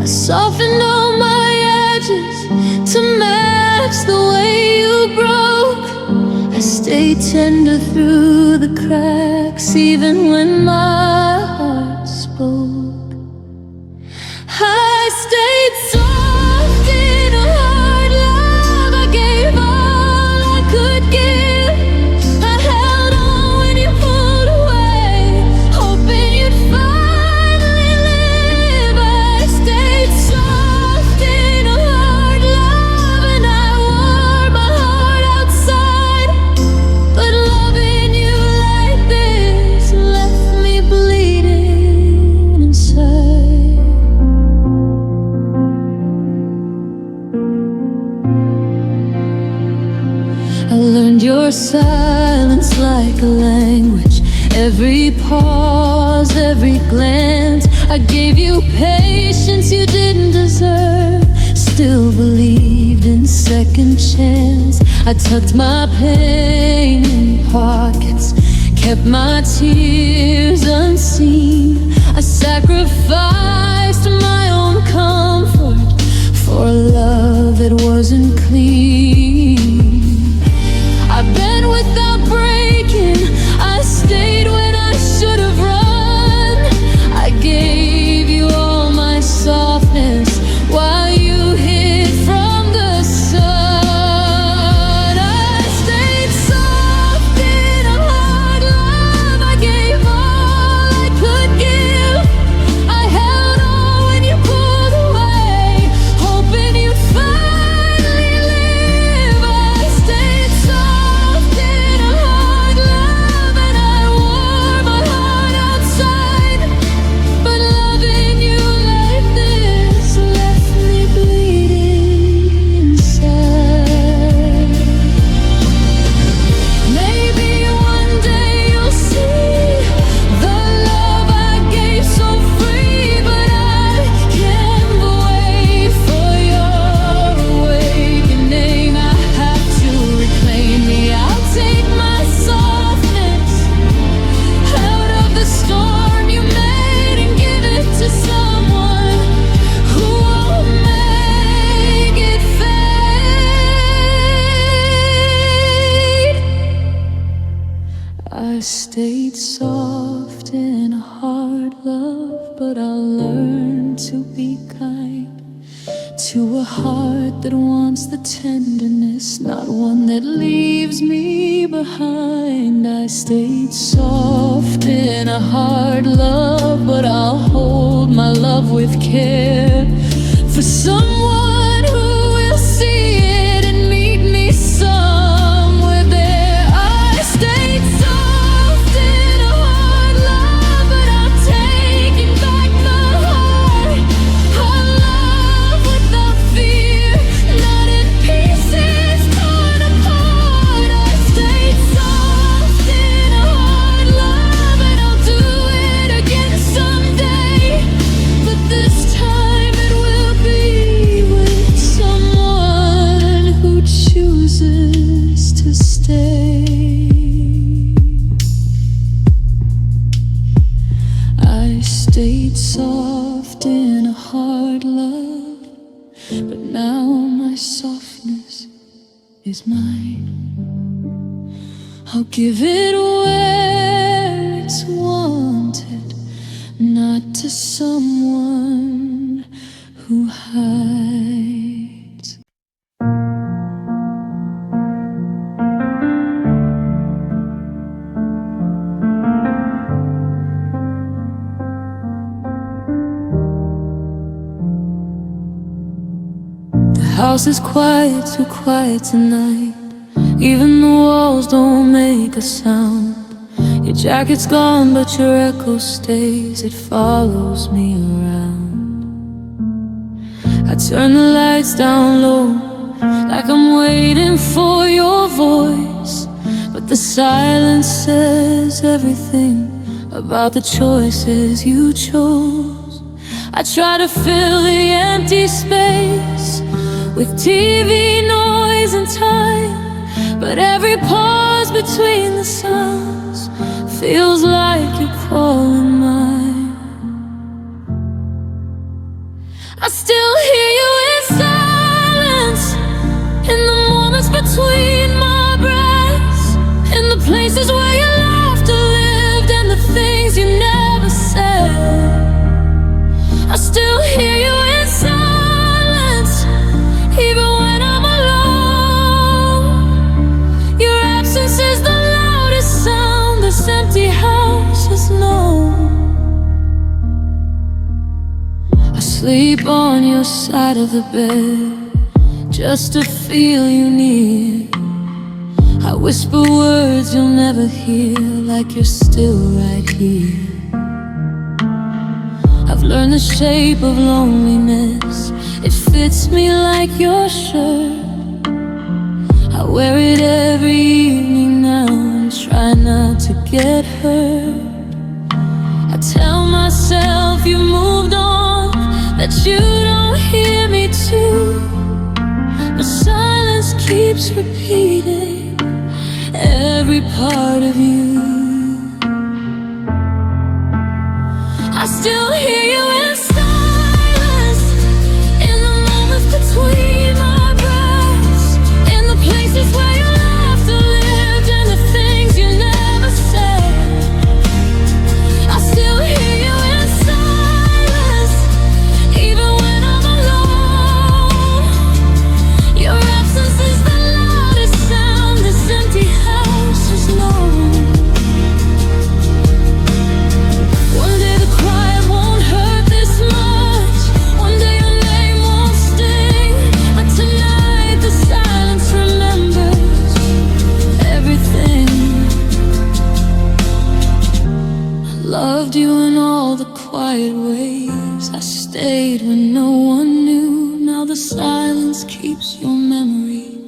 I softened all my edges to match the way you broke. I stayed tender through the cracks, even when my heart spoke. I stayed soft in a hard love. I gave all I could give. I held on when you pulled away, hoping you'd finally live. I stayed soft in a hard love, and I wore my heart outside. But loving you like this left me bleeding inside. I learned your silence like a language. Every pause, every glance. I gave you patience you didn't deserve. Still believed in second chance. I tucked my pain in pockets, kept my tears unseen. I sacrificed my own comfort clean. I bent without breaking, I stayed when I should have run. I gave you all my softness while you hid from the sun. I stayed soft in a hard love. I gave all I could give. I held on when you pulled away, hoping you'd finally live. I stayed soft in a hard love, and I wore my heart outside. But loving you like this left me bleeding inside. Maybe one day you'll see the love I gave so free, but I can't wait for your awakening. I have to reclaim me. I'll take my softness out of the storm you made and give it to someone who won't make it fade. I stayed soft in a hard love, but I'll learn to be kind to a heart that wants the tenderness, not one that leaves me behind. I stayed soft in a hard love, but I'll hold my love with care for someone who will see it and meet me somewhere there. I stayed soft in a hard love, but I'm taking back my heart. I love without fear, not in pieces, torn apart. I stayed soft in a hard love, and I'll do it again someday. But this time it will be with someone who chooses to stay. I stayed soft in a hard love, but now my softness is mine. I'll give it where it's wanted, not to someone who hides. The house is quiet, too quiet tonight. Even the walls don't make a sound. Your jacket's gone, but your echo stays. It follows me around. I turn the lights down low, like I'm waiting for your voice. But the silence says everything about the choices you chose. I try to fill the empty space with TV noise and time, but every pause between the sounds feels like you're calling mine. I still hear you in silence, in the moments between my breaths, in the places where your laughter lived and the things you never said. I still hear you in silence, even when I'm alone. Your absence is the loudest sound this empty house has known. I sleep on your side of the bed just to feel you near. I whisper words you'll never hear, like you're still right here. I've learned the shape of loneliness. It fits me like your shirt. I wear it every evening now and try not to get hurt. I tell myself you moved on, that you don't hear me too. But silence keeps repeating every part of you. I still hear you in silence, in the moments between my breaths, quiet ways. I stayed when no one knew. Now the silence keeps your memory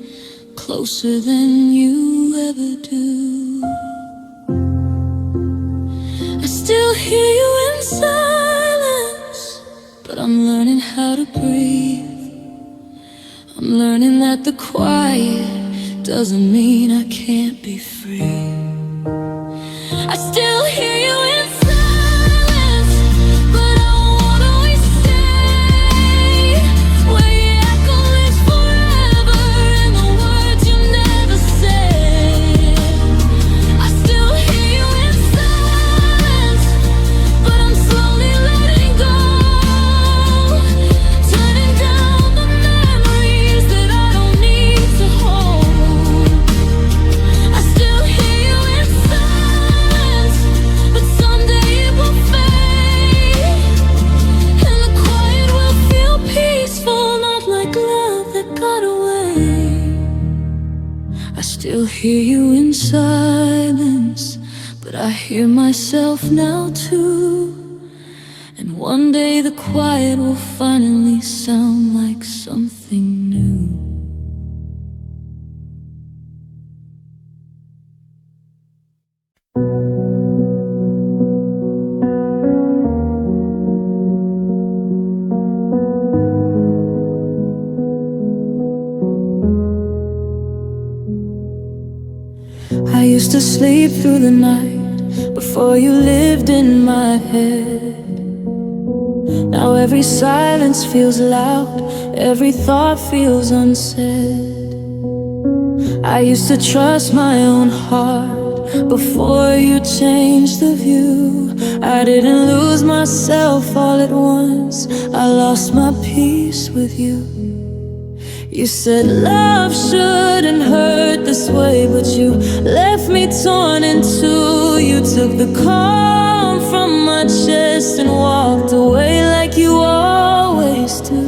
closer than you ever do. I still hear you in silence, but I'm learning how to breathe. I'm learning that the quiet doesn't mean I can't be free. I still hear you in silence, but I won't always stay. Where your echo lives forever in the words you never said. I still hear you in silence, but I'm slowly letting go, turning down the memories that I don't need to hold. I still hear you in silence, but someday it will fade, and the quiet will feel peaceful, not like love that got away. I still hear you in silence, but I hear myself now too. And one day the quiet will finally sound like something new. I used to sleep through the night before you lived in my head. Now every silence feels loud, every thought feels unsaid. I used to trust my own heart before you changed the view. I didn't lose myself all at once, I lost my peace with you. You said love shouldn't hurt this way, but you left me torn in two. You took the calm from my chest and walked away like you always do.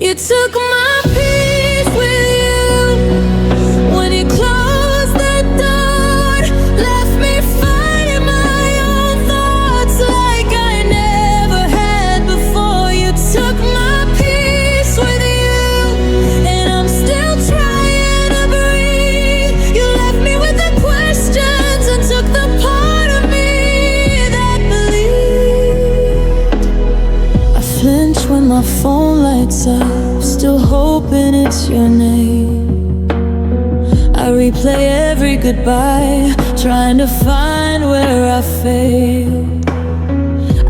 You took my peace with you when you closed the door, left me fighting my own thoughts like I never had before. You took my peace with you, and I'm still trying to breathe. You left me with the questions and took the part of me that believed. I flinch when my phone lights up, still hoping it's your name. I replay every goodbye, trying to find where I failed.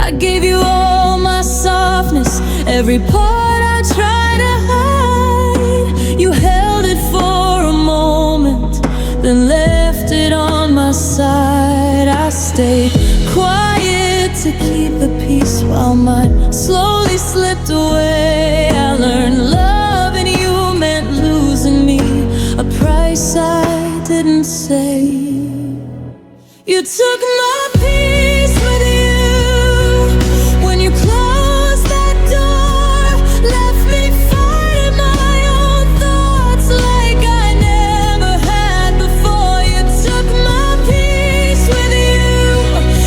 I gave you all my softness, every part I tried to hide. You held it for a moment, then left it on my side. I stayed quiet to keep the peace while mine slowly slipped away. I learned love and you meant losing me, a price I didn't say. You took my peace with you when you closed that door, left me fighting my own thoughts like I never had before. You took my peace with you,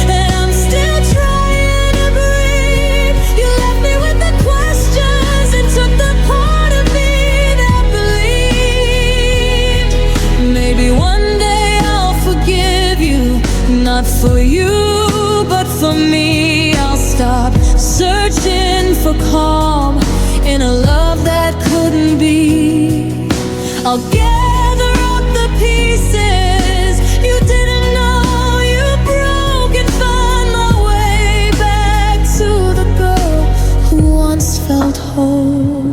and I'm still trying to breathe. You left me with the questions and took the part of me that believed. Maybe one day I'll forgive you, not for you, but for me. I'll stop searching for calm in a love that couldn't be. I'll gather up the pieces you didn't know you broke and find my way back to the girl who once felt whole.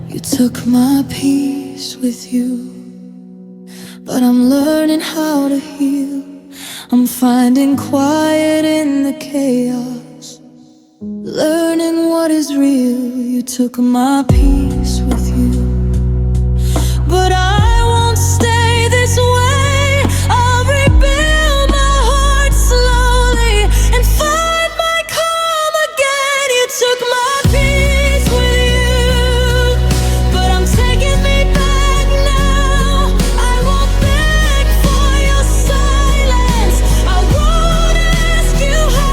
You took my peace with you, but I'm learning how to heal. I'm finding quiet in the chaos, learning what is real. You took my peace with you, but I won't stay this way. I'll rebuild my heart slowly and find my calm again. You took my peace with you, but I'm taking me back now. I won't beg for your silence, I won't ask you how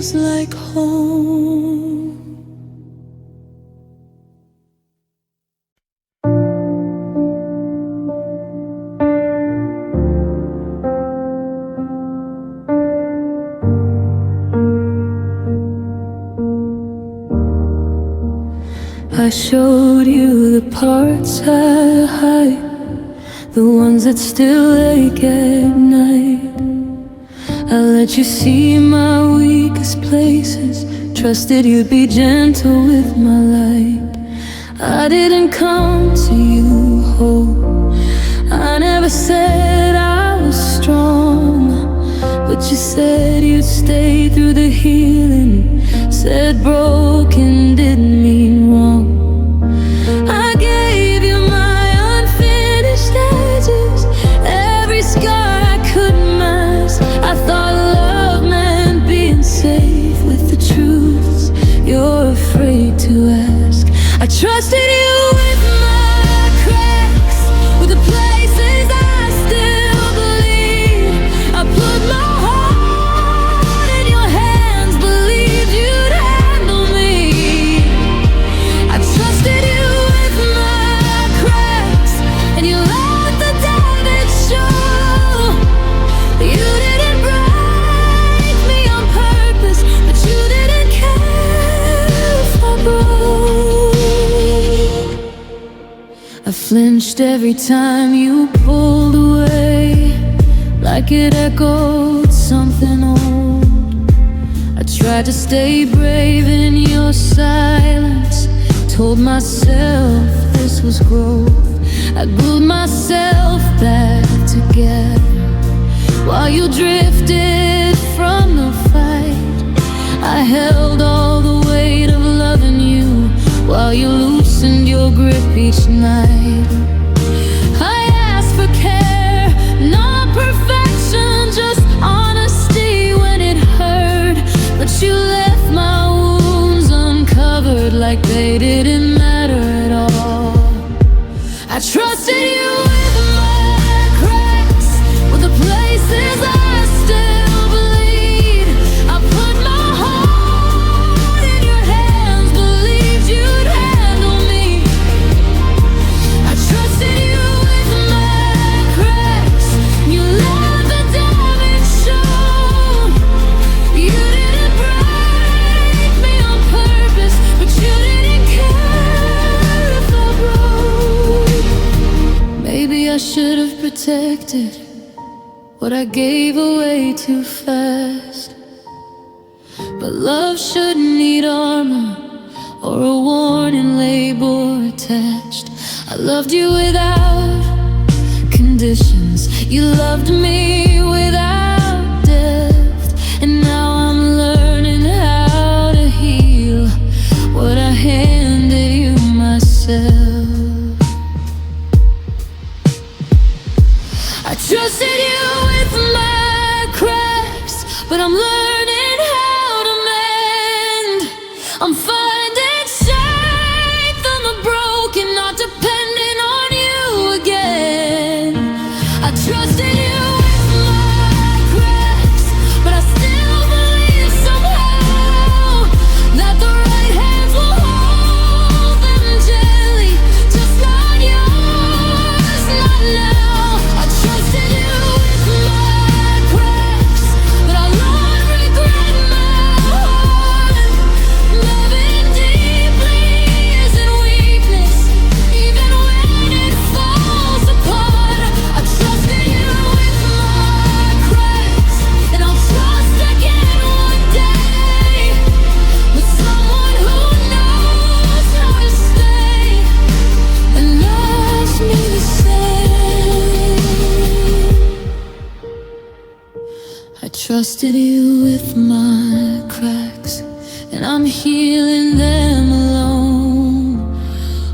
feels like home. I showed you the parts I hide, the ones that still ache at night. I let you see my weakest places, trusted you'd be gentle with my light. I didn't come to you whole, I never said I was strong, but you said you'd stay through the healing, said broken didn't mean wrong. I gave you my unfinished edges, every scar I couldn't mask. I thought love meant being safe with the truths you're afraid to ask. I trusted you with my cracks, with the places I still believe. I put my heart in your hands, believed you'd handle me. I trusted you with my cracks, and you let the damage show. You didn't break me on purpose, but you didn't care if I broke. I flinched every time you pulled away, like it echoed something old. I tried to stay brave in your silence, told myself this was growth. I glued myself back together while you drifted from the fight. I held all the weight of loving you while you loosened your grip each night. I asked for care, not perfection, just honesty when it hurt. But you left my wounds uncovered like they didn't matter at all. I trusted you with my cracks, with the places I still bleed. I put my heart in your hands, believed you'd handle me. I trusted you with my cracks, you let the damage show. You didn't break me on purpose, but you didn't care if I broke. Maybe I should have protected what I gave away too fast, but love shouldn't need armor or a warning label attached. I loved you without conditions, you loved me without depth, and now I'm learning how to heal what I handed you myself. I trusted you with my cracks, but I'm learning how to mend. I'm finding strength on the broken, not depending on you again. I trusted you with my cracks, but I still believe somehow that the right hands will hold them gently, just not yours, not now. I trusted you with my cracks, but I won't regret my heart. Loving deeply isn't weakness, even when it falls apart. I trusted you with my cracks, and I'll trust again one day, with someone who knows how to stay and loves me the same. I trusted you with my cracks, and I'm healing them alone.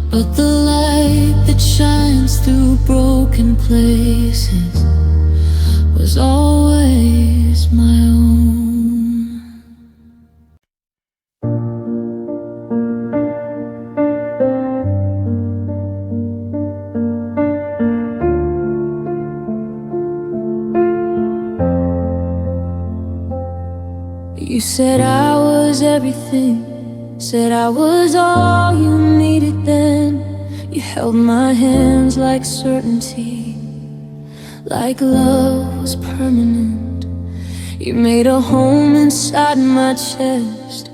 But the light that shines through broken places was always my own. You said I was everything, said I was all you needed then. You held my hands like certainty, like love was permanent. You made a home inside my chest,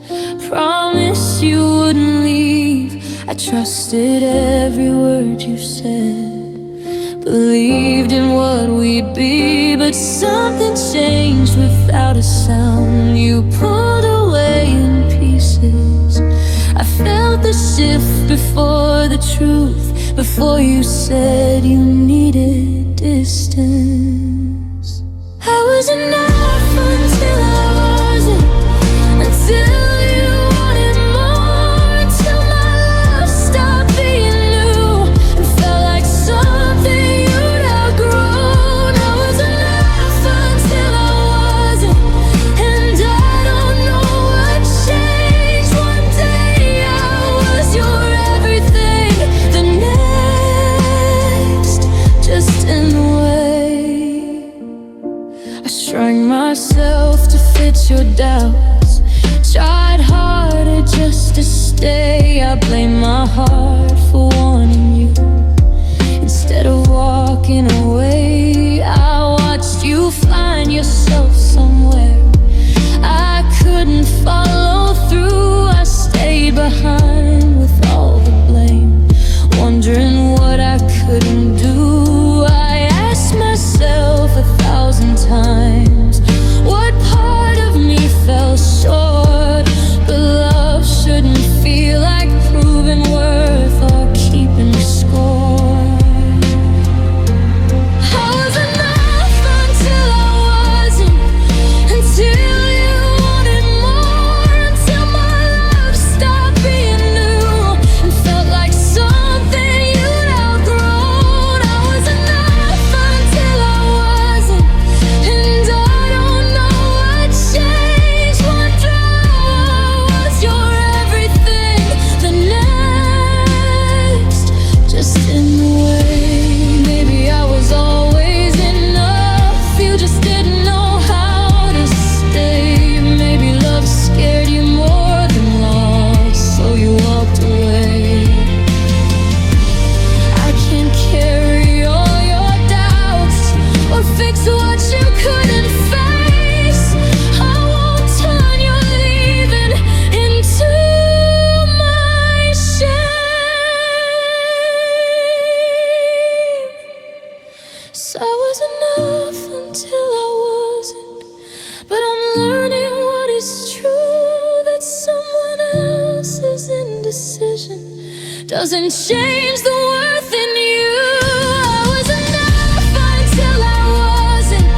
promised you wouldn't leave. I trusted every word you said, believed in what we'd be. But something changed without a sound. You pulled away in pieces. I felt the shift before the truth, before you said you needed distance. I was enough until I wasn't, until you wanted more, until my love stopped being new and felt like something you'd outgrown. I was enough until I wasn't, and I don't know what changed. One day I was your everything, the next just in the way. I shrunk myself to fit your doubts, tried harder just to stay. I blame my heart for wanting you. Instead of walking away, I watched you find yourself somewhere I couldn't follow through. I stayed behind with all the blame, wondering what I couldn't do. I asked myself 1,000 times, what part of me fell short? But love shouldn't feel like proving worth or keeping score. I was enough until I wasn't, until you wanted more, until my love stopped being new and felt like something you'd outgrown. I was enough until I wasn't, and I don't know what changed. One throw was your everything, the next just in the way. Maybe I was always enough, you just didn't know how to stay. Maybe love scared you more than loss, so you walked away. I can't carry all your doubts or fix what you couldn't face. I won't turn your leaving into my shame. So I was enough until I wasn't, but I'm learning what is true, that someone else's indecision doesn't change the worth in you. I was enough until I wasn't,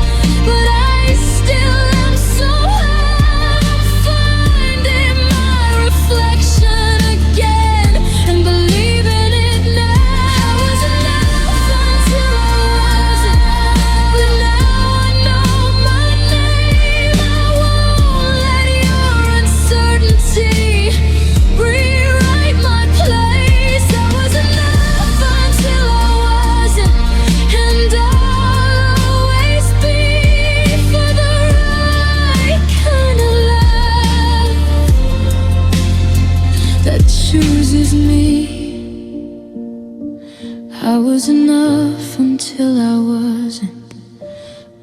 but I still am somehow. I'm finding my reflection again and believing it now. I was enough until I wasn't, but now I know my name. I won't let your uncertainty rewrite my place. I was enough until I wasn't, and I'll always be for the right kind of love that chooses me. I was enough until I wasn't,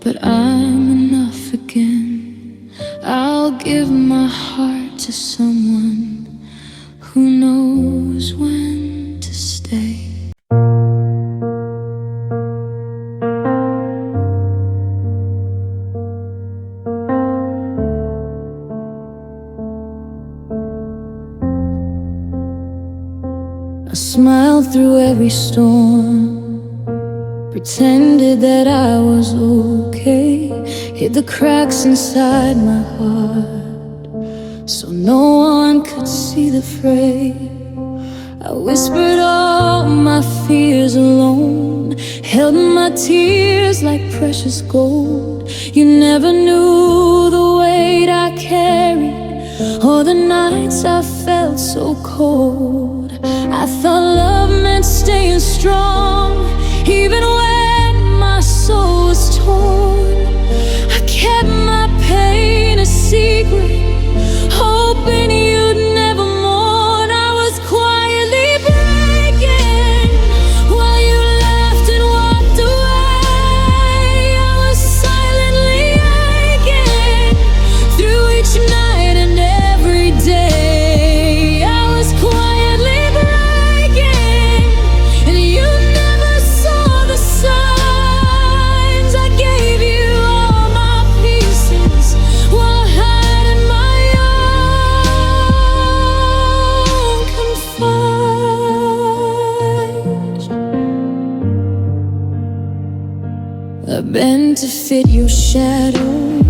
but I'm enough again. I'll give my heart to someone who knows when to stay. I smiled through every storm, pretended that I was okay, hid the cracks inside my heart so no one could see the fray. I whispered all my fears alone, held my tears like precious gold. You never knew the weight I carried, or the nights I felt so cold. I thought love meant staying strong, even when my soul was torn. I kept my pain a secret, fit your shadow.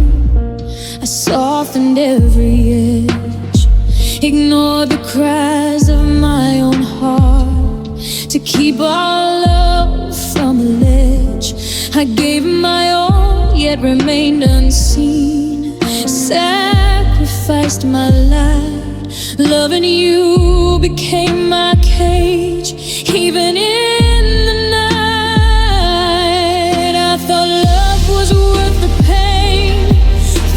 I softened every edge, ignored the cries of my own heart to keep our love from a ledge. I gave my all, yet remained unseen. Sacrificed my life, loving you became my cage. Even in the night, I thought love was worth the pain.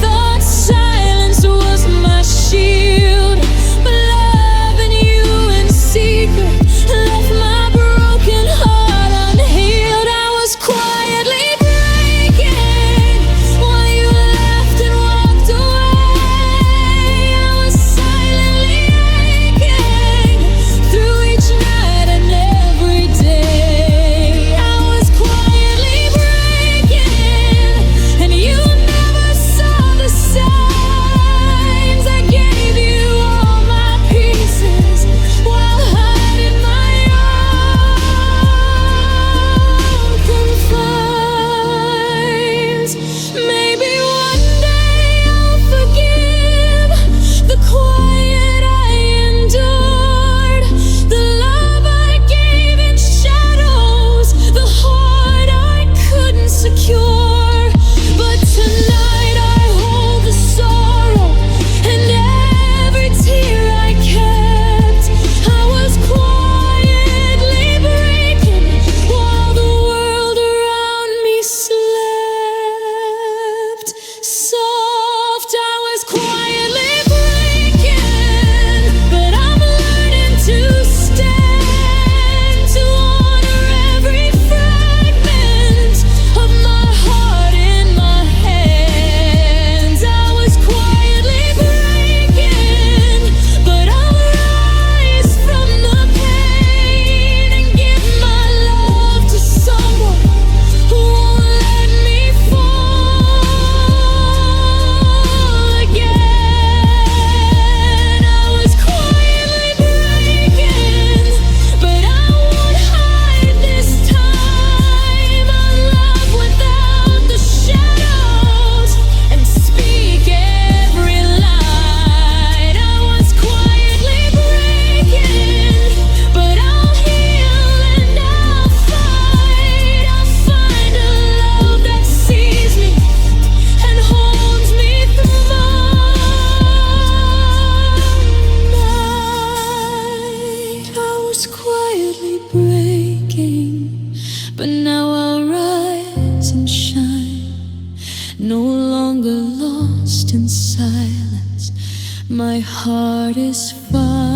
Thought silence was my shield, but loving you in secret left my broken heart unhealed. I was quietly breaking while you laughed and walked away. I was silently aching through each night and every day. I was quietly breaking, and you never saw the signs. I gave you all my pieces while hiding my own confines. Maybe one day I'll forgive the quiet I endured, the love I gave in shadows, the heart I couldn't secure. But tonight I hold the sorrow and every tear I kept. I was quietly breaking while the world around me slept. Soft, I was quietly breaking, but I'm learning to stand, to honor every fragment of my heart in my hands. I was quietly breaking, but I'll rise from the pain and give my love to someone who won't let me fall again. I was quietly breaking, but I won't hide this time. I love without the shadows and speak every line. I was quietly breaking, but I'll heal and I'll fight. I'll find a love that sees me and holds me through my night. I was quietly breaking, but now I'll rise and shine. No longer lost in silence, my heart is fine.